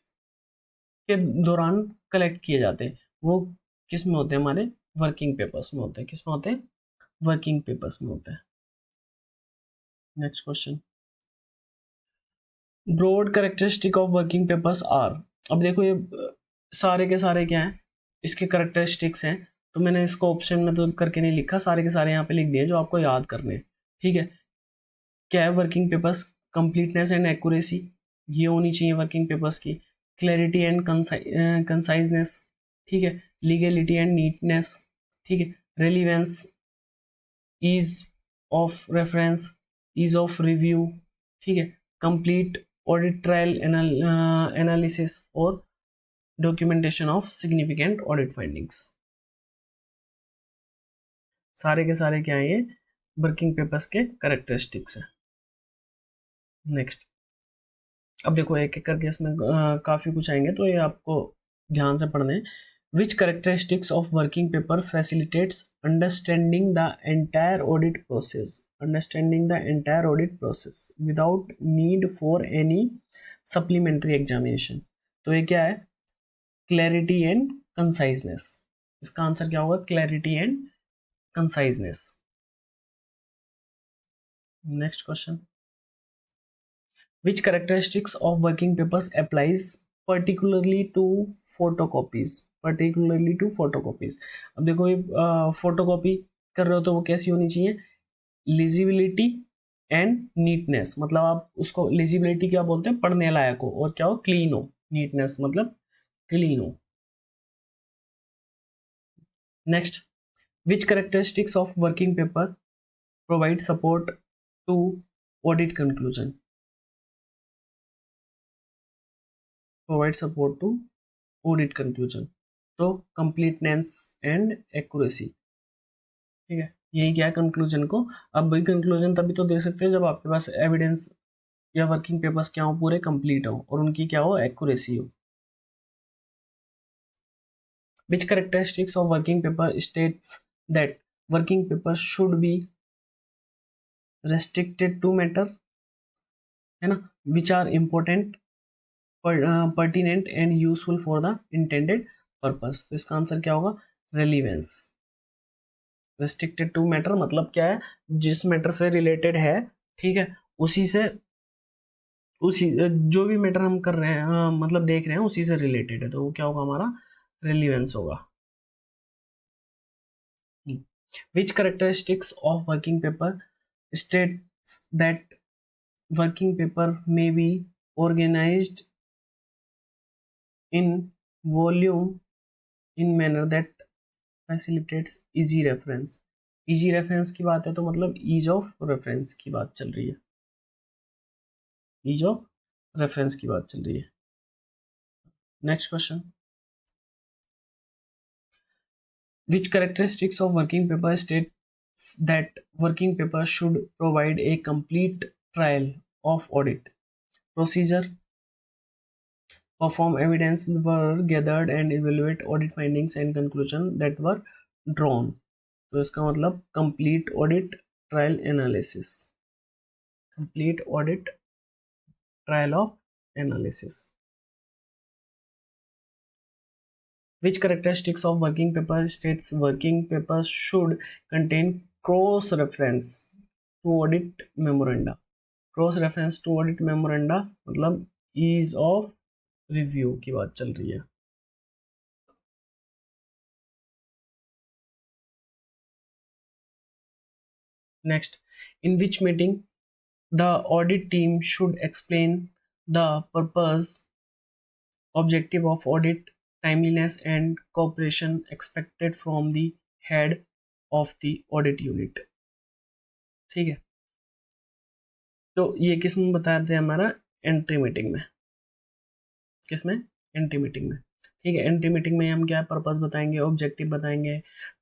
के दौरान कलेक्ट किए जाते हैं, वो किस में होते हैं, हमारे वर्किंग पेपर्स में होते हैं। किस में होते हैं, वर्किंग पेपर्स में होता है। Next question, broad characteristic of working papers are. अब देखो ये सारे के सारे क्या हैं, इसके कैरेक्टरिस्टिक्स हैं, तो मैंने इसको ऑप्शन में तो करके नहीं लिखा, सारे के सारे यहाँ पे लिख दिए जो आपको याद करने हैं। ठीक है, क्या है working papers? Completeness and accuracy, ये होनी चाहिए वर्किंग पेपर्स की। क्लैरिटी एंड कंसाइजनेस, ठीक है। लीगलिटी एंड नीटनेस, ठीक है। Relevance, ease of reference, ease of review, ठीक है। कंप्लीट ऑडिट ट्रायल एनालिसिस और documentation of significant audit findings. सारे के सारे क्या है, ये वर्किंग पेपर्स के कैरेक्टरिस्टिक्स हैं। नेक्स्ट, अब देखो एक एक करके इसमें काफ़ी कुछ आएंगे, तो ये आपको ध्यान से पढ़ने हैं। Which characteristics of working paper facilitates understanding the entire audit process, understanding the entire audit process without need for any supplementary examination. तो ये क्या है? Clarity and conciseness. इसका आंसर क्या होगा? Clarity and conciseness. Next question, which characteristics of working papers applies particularly to photocopies, particularly to photocopies। अब देखो ये फोटोकॉपी कर रहे हो तो वो कैसी होनी चाहिए? लिजिबिलिटी एंड नीटनेस, मतलब आप उसको लिजिबिलिटी क्या बोलते हैं? पढ़ने लायक हो, और क्या हो? क्लीन हो। नीटनेस मतलब क्लीन हो। Next, which characteristics of working paper provide support to audit conclusion, provide support to audit conclusion? तो कंप्लीटनेस एंड एक्यूरेसी, ठीक है। यही क्या है कंक्लूजन को? अब वही कंक्लूजन तभी तो दे सकते हो जब आपके पास एविडेंस या वर्किंग पेपर्स क्या हो? पूरे कंप्लीट हो और उनकी क्या हो? एक्यूरेसी हो। Which characteristics of working paper states that working paper should be restricted to matter, है ना, which are important, pertinent and useful for the intended purpose. तो इसका आंसर क्या होगा? रेलिवेंस। रेस्ट्रिक्टेड टू मैटर मतलब क्या है? जिस मैटर से रिलेटेड है, ठीक है, उसी से, उसी जो भी मैटर हम कर रहे हैं, मतलब देख रहे हैं, उसी से रिलेटेड है, तो वो क्या होगा? हमारा रेलिवेंस होगा। Which characteristics of working paper states that working paper may be organized in volume in manner that facilitates easy reference। easy reference की बात है तो मतलब ease of reference की बात चल रही है, ease of reference की बात चल रही है। Next question, which characteristics of working paper states that working paper should provide a complete trial of audit procedure, perform evidence were gathered and evaluate audit findings and conclusion that were drawn। तो इसका मतलब complete audit trial analysis, complete audit trial of analysis. Which characteristics of working paper states working papers should contain cross reference to audit memoranda? Cross reference to audit memoranda मतलब ease of review की बात चल रही है। Next, in which meeting the audit team should explain the purpose, objective of audit, timeliness and cooperation expected from the head of the audit unit। ठीक है, तो ये किस में बताते हैं? हमारा एंट्री मीटिंग में। किस में? एंट्री मीटिंग में। ठीक है, एंट्री मीटिंग में हम क्या पर्पस बताएंगे, ऑब्जेक्टिव बताएंगे,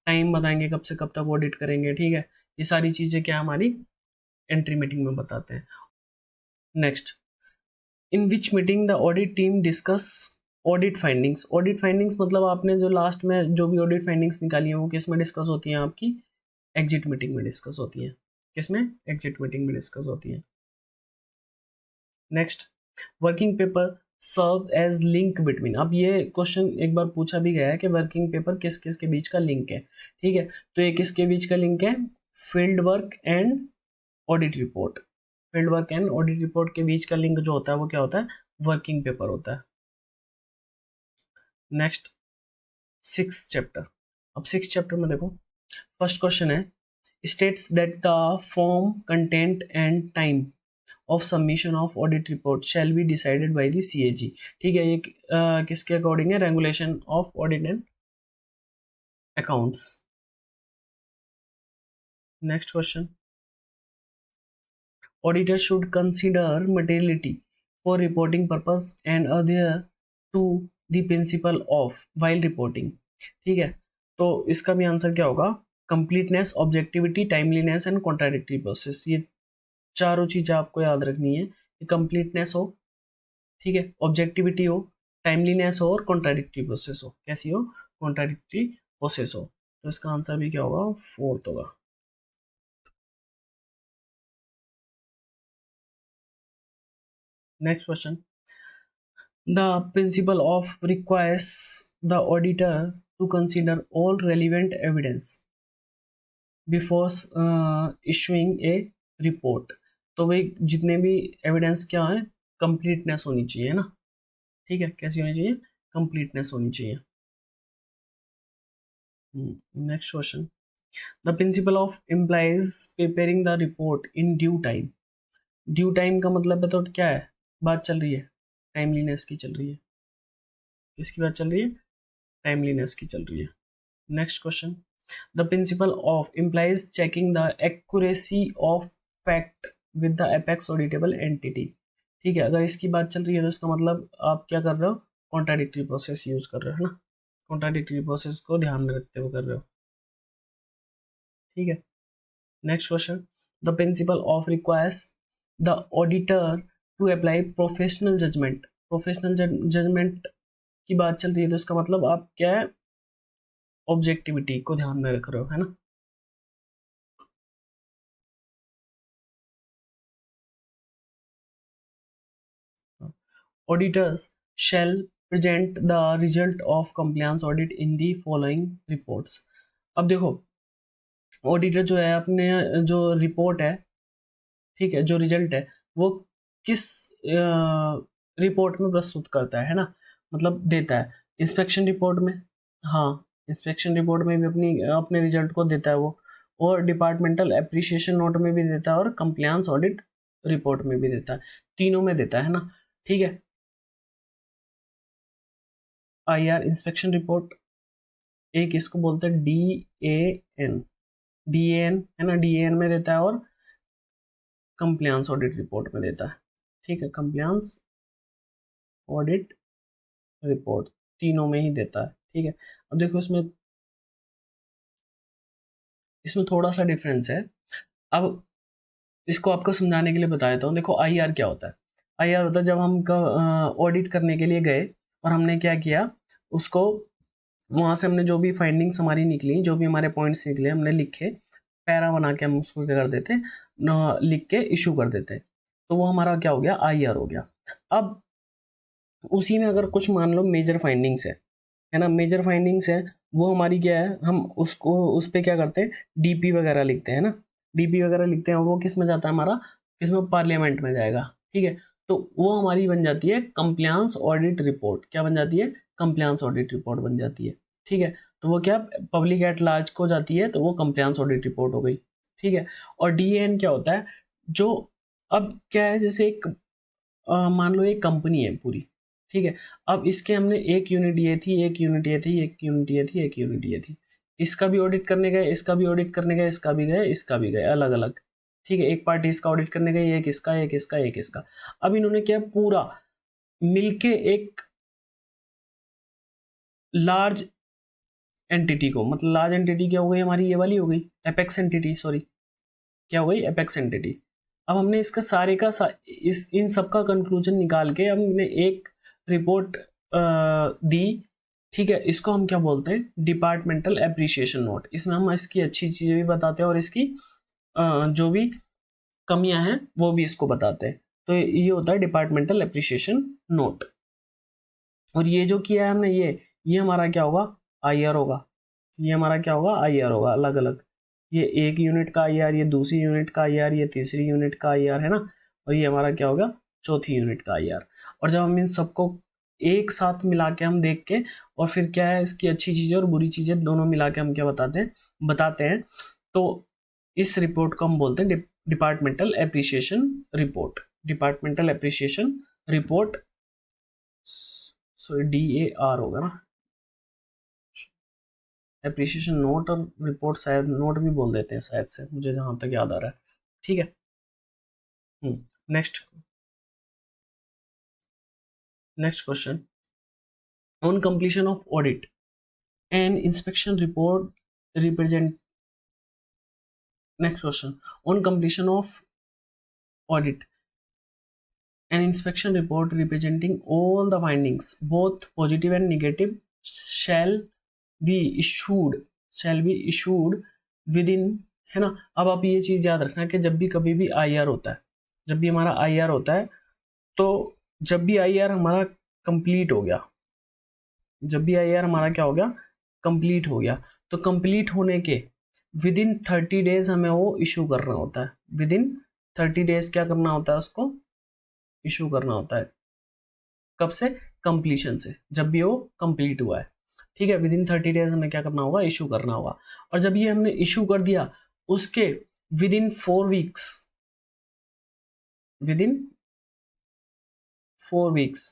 टाइम बताएंगे, कब से कब तक ऑडिट करेंगे। ठीक है, ये सारी चीज़ें क्या हमारी एंट्री मीटिंग में बताते हैं। Next, in which meeting the audit team discuss audit findings. Audit findings मतलब आपने जो लास्ट में जो भी ऑडिट फाइंडिंग्स निकाली है वो किस में डिस्कस होती हैं? आपकी एग्जिट मीटिंग में डिस्कस होती है। किस में? एग्जिट मीटिंग में डिस्कस होती है। Next, working paper serve as link between. अब ये क्वेश्चन एक बार पूछा भी गया है कि वर्किंग पेपर किस किस के बीच का लिंक है। ठीक है, तो ये किसके बीच का लिंक है? Field work and audit report. Field work and audit report के बीच का लिंक जो होता है वो क्या होता है, वर्किंग पेपर होता है। Next 6th chapter. अब 6th चैप्टर में देखो, फर्स्ट क्वेश्चन है, states that the form content and time of submission of audit report shall be decided by the CAG। ठीक है, ये किसके अकॉर्डिंग है, regulation of audit and accounts. Next question, auditor should consider materiality for reporting purpose and adhere to the principle of while reporting। ठीक है, तो इसका भी आंसर क्या होगा, completeness, objectivity, timeliness and contradictory process. ये चारों चीजें आपको याद रखनी है कि कंप्लीटनेस हो, ठीक है, ऑब्जेक्टिविटी हो, टाइमलीनेस हो और कॉन्ट्राडिक्टरी प्रोसेस हो। कैसी हो, कॉन्ट्राडिक्टरी प्रोसेस हो। तो इसका आंसर भी क्या होगा, 4th होगा। Next question, the principle of requires the auditor to consider all relevant evidence before issuing a report। तो भाई जितने भी एविडेंस क्या है, कंप्लीटनेस होनी चाहिए ना। ठीक है, कैसी होनी चाहिए, कंप्लीटनेस होनी चाहिए। Next question, the principle of implies preparing the report in due time. Due time का मतलब है तो क्या है, बात चल रही है टाइमलीनेस की, चल रही है, किसकी बात चल रही है, टाइमलीनेस की चल रही है। Next question, the principle of implies checking the accuracy of fact with the apex auditable entity. ठीक है, अगर इसकी बात चल रही है तो इसका मतलब आप क्या कर रहे हो, कॉन्ट्राडिक्टरी प्रोसेस यूज कर रहे हो, है ना, कॉन्ट्राडिक्टरी प्रोसेस को ध्यान में रखते हुए कर रहे हो। ठीक है, next question, the principle of requires the auditor to apply professional judgement. Professional judgement की बात चल रही है तो इसका मतलब आप क्या है, ऑब्जेक्टिविटी को ध्यान में रख रहे हो, है ना। Auditors shall present the result of compliance audit in the following reports। अब देखो, ऑडिटर जो है अपने जो रिपोर्ट है, ठीक है, जो रिजल्ट है वो किस रिपोर्ट में प्रस्तुत करता है ना, मतलब देता है इंस्पेक्शन रिपोर्ट में, हाँ इंस्पेक्शन रिपोर्ट में भी अपनी अपने रिजल्ट को देता है वो, और डिपार्टमेंटल एप्रिसिएशन नोट में भी देता है और कंप्लायंस ऑडिट रिपोर्ट में भी देता है, तीनों में देता है ना। ठीक है, IR इंस्पेक्शन रिपोर्ट, एक इसको बोलते हैं DAN, DAN है ना, DAN में देता है और कंप्लायंस ऑडिट रिपोर्ट में देता है। ठीक है, कंप्लायंस ऑडिट रिपोर्ट तीनों में ही देता है। ठीक है, अब देखो इसमें इसमें थोड़ा सा डिफरेंस है। अब इसको आपको समझाने के लिए बता देता हूँ। देखो IR क्या होता है, IR होता है जब हम ऑडिट करने के लिए गए और हमने क्या किया, उसको वहाँ से हमने जो भी फाइंडिंग्स हमारी निकली, जो भी हमारे पॉइंट्स निकले, हमने लिखे, पैरा बना के हम उसको क्या कर देते, लिख के इशू कर देते, तो वो हमारा क्या हो गया, IR हो गया। अब उसी में अगर कुछ मान लो मेजर फाइंडिंग्स है ना, मेजर फाइंडिंग्स है, वो हमारी क्या है, हम उसको उस पर क्या करते हैं, DP वगैरह लिखते हैं ना, DP वगैरह लिखते हैं, वो किस में जाता है हमारा, किसमें, पार्लियामेंट में जाएगा। ठीक है, तो वो हमारी बन जाती है कंप्लायंस ऑडिट रिपोर्ट। क्या बन जाती है, कंप्लायंस ऑडिट रिपोर्ट बन जाती है। ठीक है, तो वो क्या पब्लिक एट लार्ज को जाती है, तो वो कंप्लायंस ऑडिट रिपोर्ट हो गई। ठीक है, और DAN क्या होता है, जो अब क्या है, जैसे एक मान लो एक कंपनी है पूरी, ठीक है, अब इसके हमने एक यूनिट ये थी, एक यूनिट ये थी, एक यूनिट ये थी, एक यूनिट ये थी, इसका भी ऑडिट करने गए, इसका भी ऑडिट करने गए, इसका भी गए, इसका भी गए, अलग अलग। ठीक है, एक पार्टी इसका ऑडिट करने गई, एक इसका, एक इसका, एक इसका। अब इन्होंने क्या पूरा मिलके एक लार्ज एंटिटी को, मतलब लार्ज एंटिटी क्या हो गई हमारी, ये वाली हो गई एपेक्स एंटिटी, सॉरी क्या हो गई, एपेक्स एंटिटी। अब हमने इसका सारे का इस इन सब का कंक्लूजन निकाल के हमने एक रिपोर्ट दी। ठीक है, इसको हम क्या बोलते हैं, डिपार्टमेंटल एप्रिसिएशन नोट। इसमें हम इसकी अच्छी चीज़ें भी बताते हैं और इसकी जो भी कमियां हैं वो भी इसको बताते हैं। तो ये होता है डिपार्टमेंटल एप्रिसिएशन नोट। और ये जो किया है हमने, ये हमारा क्या होगा, IR होगा, ये हमारा क्या होगा, IR होगा, अलग अलग। ये एक यूनिट का IR, ये दूसरी यूनिट का IR, ये तीसरी यूनिट का IR है ना, और ये हमारा क्या होगा, चौथी यूनिट का IR। और जब हम इन सबको एक साथ मिला के हम देख के, और फिर क्या है इसकी अच्छी चीज़ें और बुरी चीज़ें दोनों मिला के हम क्या बताते हैं, तो इस रिपोर्ट को हम बोलते हैं departmental appreciation report. Departmental appreciation report, sorry DAR होगा ना, एप्रिसिएशन नोट, और रिपोर्ट शायद नोट भी बोल देते हैं शायद से, मुझे जहाँ तक याद आ रहा है। ठीक है। Next next question, on completion of audit and inspection report represent, next question, on completion of audit an inspection report representing all the findings both positive and negative shall be issued within, है ना। अब आप ये चीज याद रखना कि जब भी कभी भी IR होता है, जब भी हमारा IR होता है, तो जब भी IR हमारा कंप्लीट हो गया, जब भी IR हमारा क्या हो गया, कंप्लीट हो गया, तो कंप्लीट होने के विदिन 30 डेज हमें वो इशू करना होता है। विदिन 30 डेज क्या करना होता है, उसको इशू करना होता है। कब से, कंप्लीशन से, जब भी वो कंप्लीट हुआ है। ठीक है, विद इन 30 डेज हमें क्या करना होगा, इशू करना होगा। और जब ये हमने इशू कर दिया, उसके with in 4 weeks, with in 4 weeks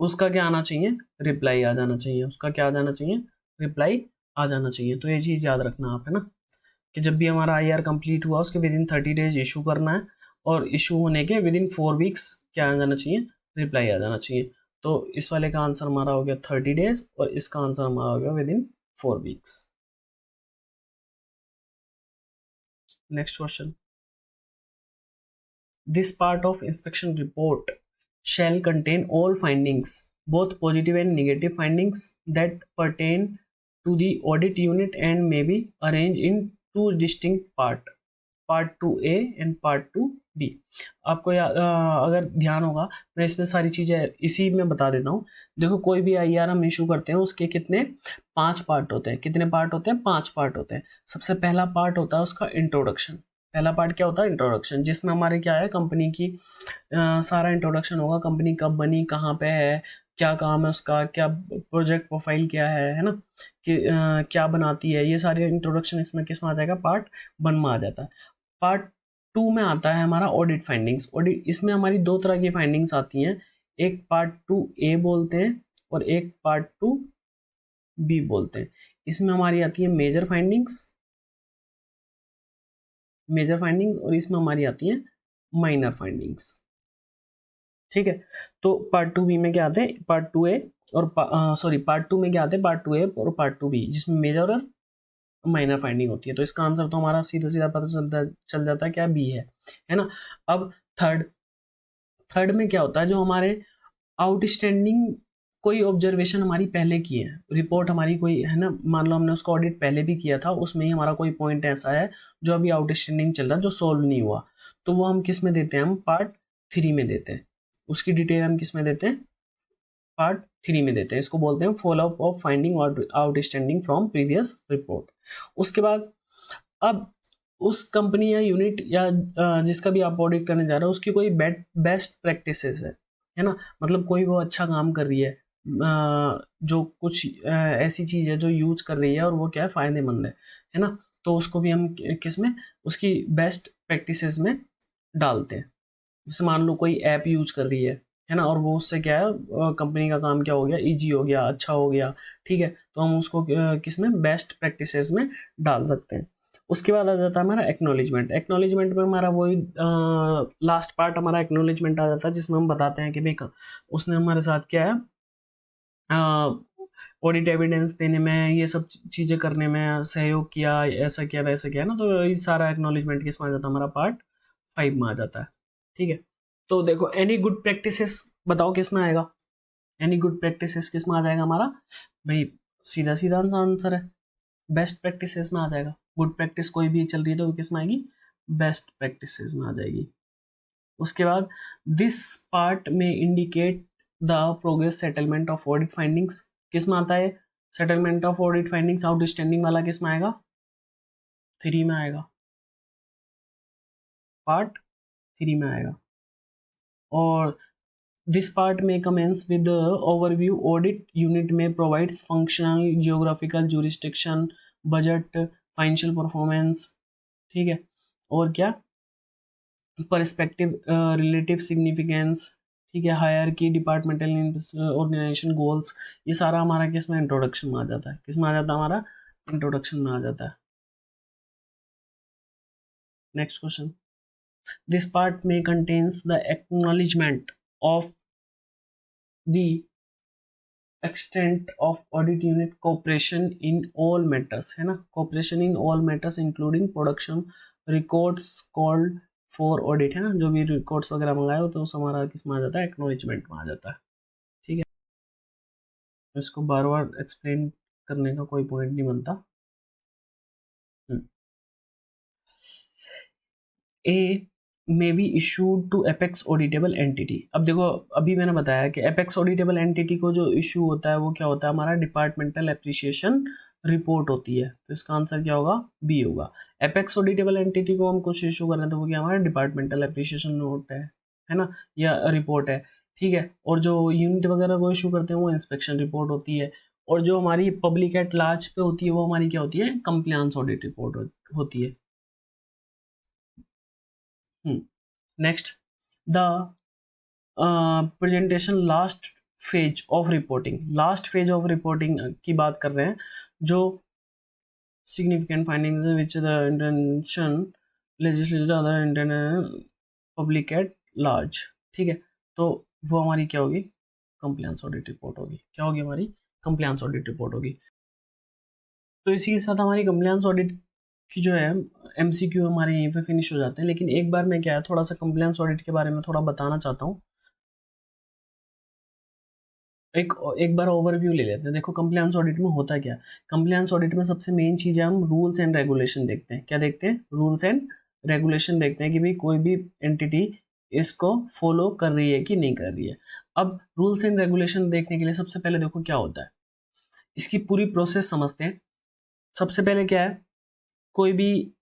उसका क्या आना चाहिए, रिप्लाई आ जाना चाहिए। उसका क्या आ जाना चाहिए, रिप्लाई आ जाना चाहिए। तो ये चीज याद रखना आप, है ना, कि जब भी हमारा IR कंप्लीट हुआ उसके विद इन 30 डेज इशू करना है, और इशू होने के विद इन 4 वीक्स क्या आ जाना चाहिए, रिप्लाई आ जाना चाहिए। तो इस वाले का आंसर हमारा हो गया 30 डेज, और इसका आंसर हमारा हो गया with in 4 weeks. Next question, this part of inspection report shall contain all findings, both positive and negative findings that pertain to the audit unit and may be arranged in two distinct parts, part 2A and part 2B। आपको अगर ध्यान होगा, मैं इसमें सारी चीज़ें इसी में बता देता हूँ। देखो, कोई भी IR हम इशू करते हैं, उसके कितने 5 पार्ट होते हैं। कितने पार्ट होते हैं, 5 पार्ट होते हैं। सबसे पहला पार्ट होता है उसका इंट्रोडक्शन। पहला पार्ट क्या होता है, इंट्रोडक्शन, जिसमें हमारे क्या है, कंपनी की सारा इंट्रोडक्शन होगा। कंपनी कब बनी, कहाँ पे है, क्या काम है उसका, क्या प्रोजेक्ट प्रोफाइल क्या है ना, कि क्या बनाती है, ये सारे इंट्रोडक्शन इसमें किस में आ जाएगा, part 1 में आ जाता है। part 2 में आता है हमारा ऑडिट फाइंडिंग्स। ऑडिट, इसमें हमारी 2 तरह की फाइंडिंग्स आती हैं, एक part 2A बोलते हैं और एक part 2B बोलते हैं। इसमें हमारी आती है मेजर फाइंडिंग्स, और इसमें हमारी आती है माइनर फाइंडिंग्स। ठीक है, तो part 2B में क्या आते हैं, part 2A और part 2 में क्या आते हैं, part 2A और part 2B, जिसमें मेजर और माइनर फाइंडिंग होती है। तो इसका आंसर तो हमारा सीधा सीधा पता चल जाता है, क्या B है ना। अब थर्ड में क्या होता है, जो हमारे आउटस्टैंडिंग कोई ऑब्जर्वेशन हमारी पहले की है, रिपोर्ट हमारी कोई है ना, मान लो हमने उसका ऑडिट पहले भी किया था, उसमें ही हमारा कोई पॉइंट ऐसा है जो अभी आउटस्टैंडिंग चल रहा है, जो सोल्व नहीं हुआ, तो वो हम किस में देते हैं, हम part 3 में देते हैं। उसकी डिटेल हम किस में देते हैं, part 3 में देते हैं। इसको बोलते हैं follow up of finding outstanding from previous report. उसके बाद अब उस कंपनी या यूनिट या जिसका भी आप ऑडिट करने जा रहे हो, उसकी कोई बेस्ट प्रैक्टिसेस है ना, मतलब कोई वो अच्छा काम कर रही है, जो कुछ ऐसी चीज़ है जो यूज कर रही है और वो क्या है, फ़ायदेमंद है ना, तो उसको भी हम किस में, उसकी बेस्ट प्रैक्टिसेस में डालते हैं। जैसे मान लो कोई ऐप यूज कर रही है ना, और वो उससे क्या है, कंपनी का काम क्या हो गया, इजी हो गया, अच्छा हो गया। ठीक है, तो हम उसको किस में, बेस्ट प्रैक्टिसेस में डाल सकते हैं। उसके बाद आ जाता है हमारा एक्नॉलेजमेंट। एक्नॉलेजमेंट में हमारा वही लास्ट पार्ट हमारा एक्नॉलेजमेंट आ जाता है, जिसमें हम बताते हैं कि भाई उसने हमारे साथ क्या है, ऑडिट एविडेंस देने में, ये सब चीज़ें करने में सहयोग किया, ऐसा किया वैसा किया ना, तो ये सारा एक्नॉलेजमेंट किस में आ जाता है, हमारा part 5 में आ जाता है। ठीक है, तो देखो एनी गुड प्रैक्टिसेस बताओ किस में आएगा, एनी गुड प्रैक्टिसेस किस में आ जाएगा हमारा, भाई सीधा सीधा आंसर है, बेस्ट प्रैक्टिसेस में आ जाएगा। गुड प्रैक्टिस कोई भी चल रही है तो किस में आएगी, बेस्ट प्रैक्टिसेस में आ जाएगी। उसके बाद दिस पार्ट में indicate the progress settlement of audit findings, किस में आता है, settlement of audit findings outstanding वाला किस में आएगा, 3 में आएगा, पार्ट 3 में आएगा। और दिस पार्ट में commences with overview, audit unit में provides functional, geographical jurisdiction, budget, financial performance, ठीक है, और क्या, पर्सपेक्टिव, रिलेटिव सिग्निफिकेंस, ठीक है, हायरार्की, डिपार्टमेंटल ऑर्गेनाइजेशन गोल्स, ये सारा हमारा किस में इंट्रोडक्शन में आ जाता है, किस में आ जाता है, हमारा इंट्रोडक्शन में आ जाता है। नेक्स्ट क्वेश्चन, दिस पार्ट में contains the acknowledgement of the extent of audit unit cooperation in all matters, है ना, cooperation in all matters including production records called for audit, है ना, जो भी रिकॉर्ड्स वगैरह मंगाए हो तो हमारा किस में आ जाता है, एक्नॉलेजमेंट में आ जाता है। ठीक है, इसको बार बार एक्सप्लेन करने का कोई पॉइंट नहीं बनता। A may be issued to apex auditable entity. अब देखो, अभी मैंने बताया कि एपेक्स ऑडिटेबल एंटिटी को जो इशू होता है वो क्या होता है, हमारा डिपार्टमेंटल एप्रिसिएशन रिपोर्ट होती है। तो इसका आंसर क्या होगा, बी होगा। एपेक्स ऑडिटेबल एंटिटी को हम कुछ इशू कर रहे हैं तो वो क्या, हमारा डिपार्टमेंटल एप्रिसिएशन नोट है ना, या रिपोर्ट है, ठीक है। और जो यूनिट वगैरह को इशू करते हैं वो इंस्पेक्शन रिपोर्ट होती है। और जो हमारी पब्लिक एट लार्ज पे होती है वो हमारी क्या होती है, कंप्लायंस ऑडिट रिपोर्ट होती है। Next, the presentation last phase of reporting, last phase of reporting की बात कर रहे हैं, जो significant findings which the intention legislature other intention public at large, ठीक है। तो वो हमारी क्या होगी, कंप्लायंस ऑडिट रिपोर्ट होगी। क्या होगी हमारी, कंप्लायंस ऑडिट रिपोर्ट होगी। तो इसी के साथ हमारी कंप्लायंस ऑडिट की जो है एमसीक्यू हमारे यहीं पे फिनिश हो जाते हैं। लेकिन एक बार मैं क्या है, थोड़ा सा कंप्लायंस ऑडिट के बारे में थोड़ा बताना चाहता हूँ। एक एक बार ओवरव्यू ले लेते हैं। देखो कंप्लायंस ऑडिट में होता क्या है, कंप्लायंस ऑडिट में सबसे मेन चीज़ है, हम रूल्स एंड रेगुलेशन देखते हैं। क्या देखते हैं, रूल्स एंड रेगुलेशन देखते हैं कि भाई कोई भी एंटिटी इसको फॉलो कर रही है कि नहीं कर रही है। अब रूल्स एंड रेगुलेशन देखने के लिए सबसे पहले देखो क्या होता है, इसकी पूरी प्रोसेस समझते हैं। सबसे पहले क्या है, कोई भी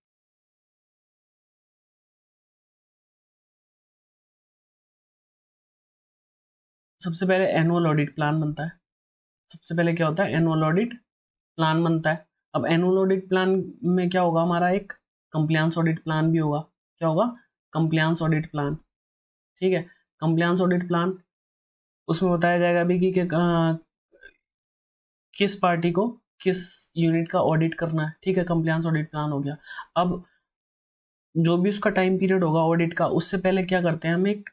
सबसे पहले एनुअल ऑडिट प्लान बनता है। सबसे पहले क्या होता है, एनुअल ऑडिट प्लान बनता है। अब एनुअल ऑडिट प्लान में क्या होगा, हमारा एक कंप्लायंस ऑडिट प्लान भी होगा। क्या होगा, कंप्लायंस ऑडिट प्लान, ठीक है। कंप्लायंस ऑडिट प्लान, उसमें बताया जाएगा भी कि किस पार्टी को किस यूनिट का ऑडिट करना है, ठीक है। कंप्लायंस ऑडिट प्लान हो गया। अब जो भी उसका टाइम पीरियड होगा ऑडिट का, उससे पहले क्या करते हैं, हम एक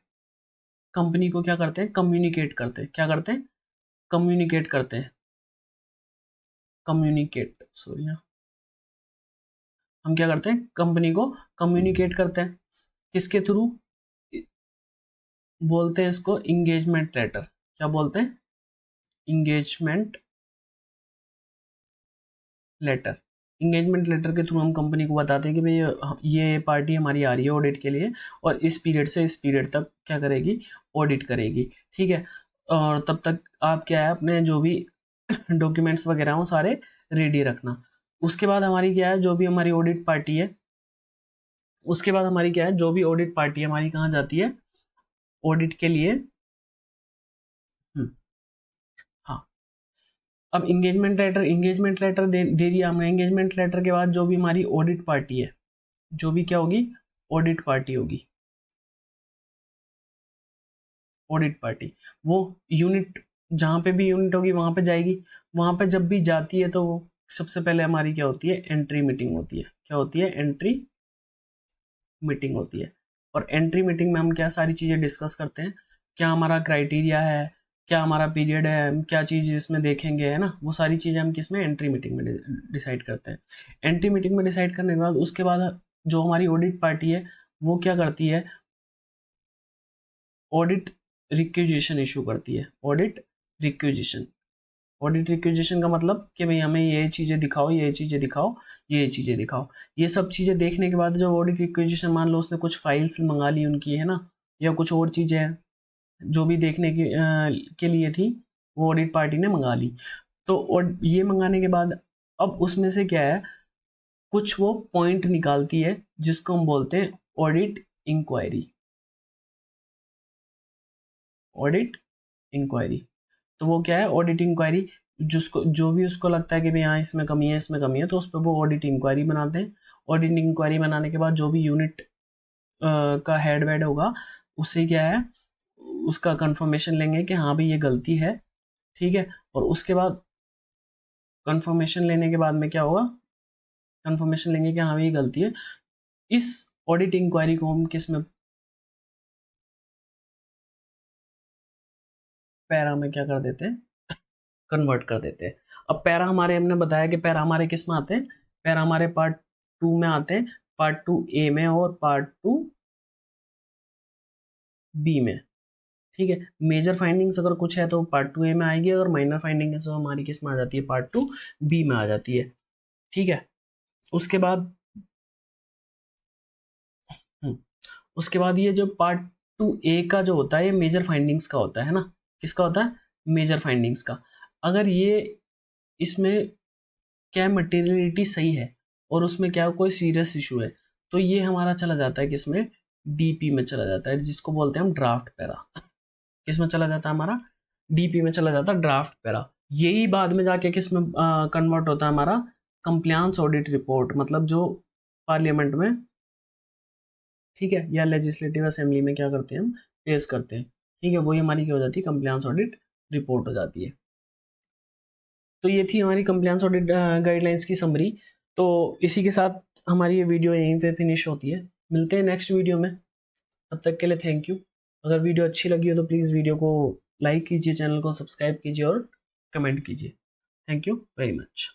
कंपनी को क्या करते हैं, कम्युनिकेट करते हैं। क्या करते हैं, कम्युनिकेट करते हैं, कम्युनिकेट, सॉरी, हम क्या करते हैं, कंपनी को कम्युनिकेट करते हैं। किसके थ्रू, बोलते हैं इसको इंगेजमेंट लेटर। क्या बोलते हैं, इंगेजमेंट लेटर। इंगेजमेंट लेटर के थ्रू हम कंपनी को बताते हैं कि भाई ये पार्टी हमारी आ रही है ऑडिट के लिए, और इस पीरियड से इस पीरियड तक क्या करेगी, ऑडिट करेगी, ठीक है। और तब तक आप क्या है, अपने जो भी डॉक्यूमेंट्स वगैरह हो सारे रेडी रखना। उसके बाद हमारी क्या है, जो भी हमारी ऑडिट पार्टी है, उसके बाद हमारी क्या है, जो भी ऑडिट पार्टी हमारी कहाँ जाती है, ऑडिट के लिए। हाँ, अब इंगेजमेंट लेटर दे दिया हमने। इंगेजमेंट लेटर के बाद जो भी हमारी ऑडिट पार्टी है, जो भी क्या होगी, ऑडिट पार्टी होगी, ऑडिट पार्टी, वो यूनिट, जहाँ पे भी यूनिट होगी वहाँ पे जाएगी। वहाँ पे जब भी जाती है तो वो सबसे पहले हमारी क्या होती है, एंट्री मीटिंग होती है। क्या होती है, एंट्री मीटिंग होती है। और एंट्री मीटिंग में हम क्या सारी चीज़ें डिस्कस करते हैं, क्या हमारा क्राइटेरिया है, क्या हमारा पीरियड है, हम क्या चीज़ इसमें देखेंगे, है ना, वो सारी चीज़ें हम किस में, एंट्री मीटिंग में डिसाइड करते हैं। एंट्री मीटिंग में डिसाइड करने के बाद उसके बाद जो हमारी ऑडिट पार्टी है वो क्या करती है, ऑडिट रिक्विजिशन इशू करती है। ऑडिट रिक्विजिशन, ऑडिट रिक्विजिशन का मतलब कि भाई हमें ये चीज़ें दिखाओ, ये चीज़ें दिखाओ, ये चीज़ें दिखाओ। ये सब चीज़ें देखने के बाद जो ऑडिट रिक्विजिशन, मान लो उसने कुछ फाइल्स मंगा ली उनकी, है ना, या कुछ और चीज़ें हैं जो भी देखने के लिए थी, वो ऑडिट पार्टी ने मंगा ली। तो और ये मंगाने के बाद अब उसमें से क्या है, कुछ वो पॉइंट निकालती है जिसको हम बोलते हैं ऑडिट इंक्वायरी। ऑडिट इंक्वायरी, तो वो क्या है, ऑडिट इंक्वायरी, जिसको जो भी उसको लगता है कि भाई हाँ इसमें कमी है, इसमें कमी है, तो उस पर वो ऑडिट इंक्वायरी बनाते हैं। ऑडिट इंक्वायरी बनाने के बाद जो भी यूनिट का हेड वेड होगा, उससे क्या है, उसका कंफर्मेशन लेंगे कि हाँ भाई ये गलती है, ठीक है। और उसके बाद कंफर्मेशन लेने के बाद में क्या होगा, कंफर्मेशन लेंगे कि हाँ भाई ये गलती है। इस ऑडिट इंक्वायरी को हम किस में, पैरा में क्या कर देते हैं, कन्वर्ट कर देते हैं। अब पैरा हमारे, हमने बताया कि पैरा हमारे किस में आते हैं, पैरा हमारे पार्ट 2 में आते हैं, पार्ट 2 A में और पार्ट 2 B में, ठीक है। मेजर फाइंडिंग्स अगर कुछ है तो पार्ट 2 A में आएगी, अगर माइनर फाइंडिंग है तो हमारी किस में आ जाती है, पार्ट 2 B में आ जाती है, ठीक है। उसके बाद हम्म, उसके बाद ये जो पार्ट 2 A का जो होता है, ये मेजर फाइंडिंग्स का होता है ना, किसका होता है, मेजर फाइंडिंग्स का। अगर ये इसमें क्या मटेरियलिटी सही है और उसमें क्या कोई सीरियस इशू है, तो ये हमारा चला जाता है किसमें, DP में चला जाता है, जिसको बोलते हैं हम ड्राफ्ट पैरा। किस में चला जाता है हमारा, DP में चला जाता है, ड्राफ्ट पैरा। यही बाद में जाके किस में कन्वर्ट होता है हमारा, कंप्लायंस ऑडिट रिपोर्ट, मतलब जो पार्लियामेंट में, ठीक है, या लेजिस्लेटिव असेंबली में क्या करते हैं हम, पेश करते हैं, ठीक है। वही हमारी क्या हो जाती है, कंप्लायंस ऑडिट रिपोर्ट हो जाती है। तो ये थी हमारी कंप्लायंस ऑडिट गाइडलाइंस की समरी। तो इसी के साथ हमारी ये वीडियो यहीं पे फिनिश होती है। मिलते हैं नेक्स्ट वीडियो में, तब तक के लिए थैंक यू। अगर वीडियो अच्छी लगी हो तो प्लीज़ वीडियो को लाइक कीजिए, चैनल को सब्सक्राइब कीजिए और कमेंट कीजिए। Thank you very much.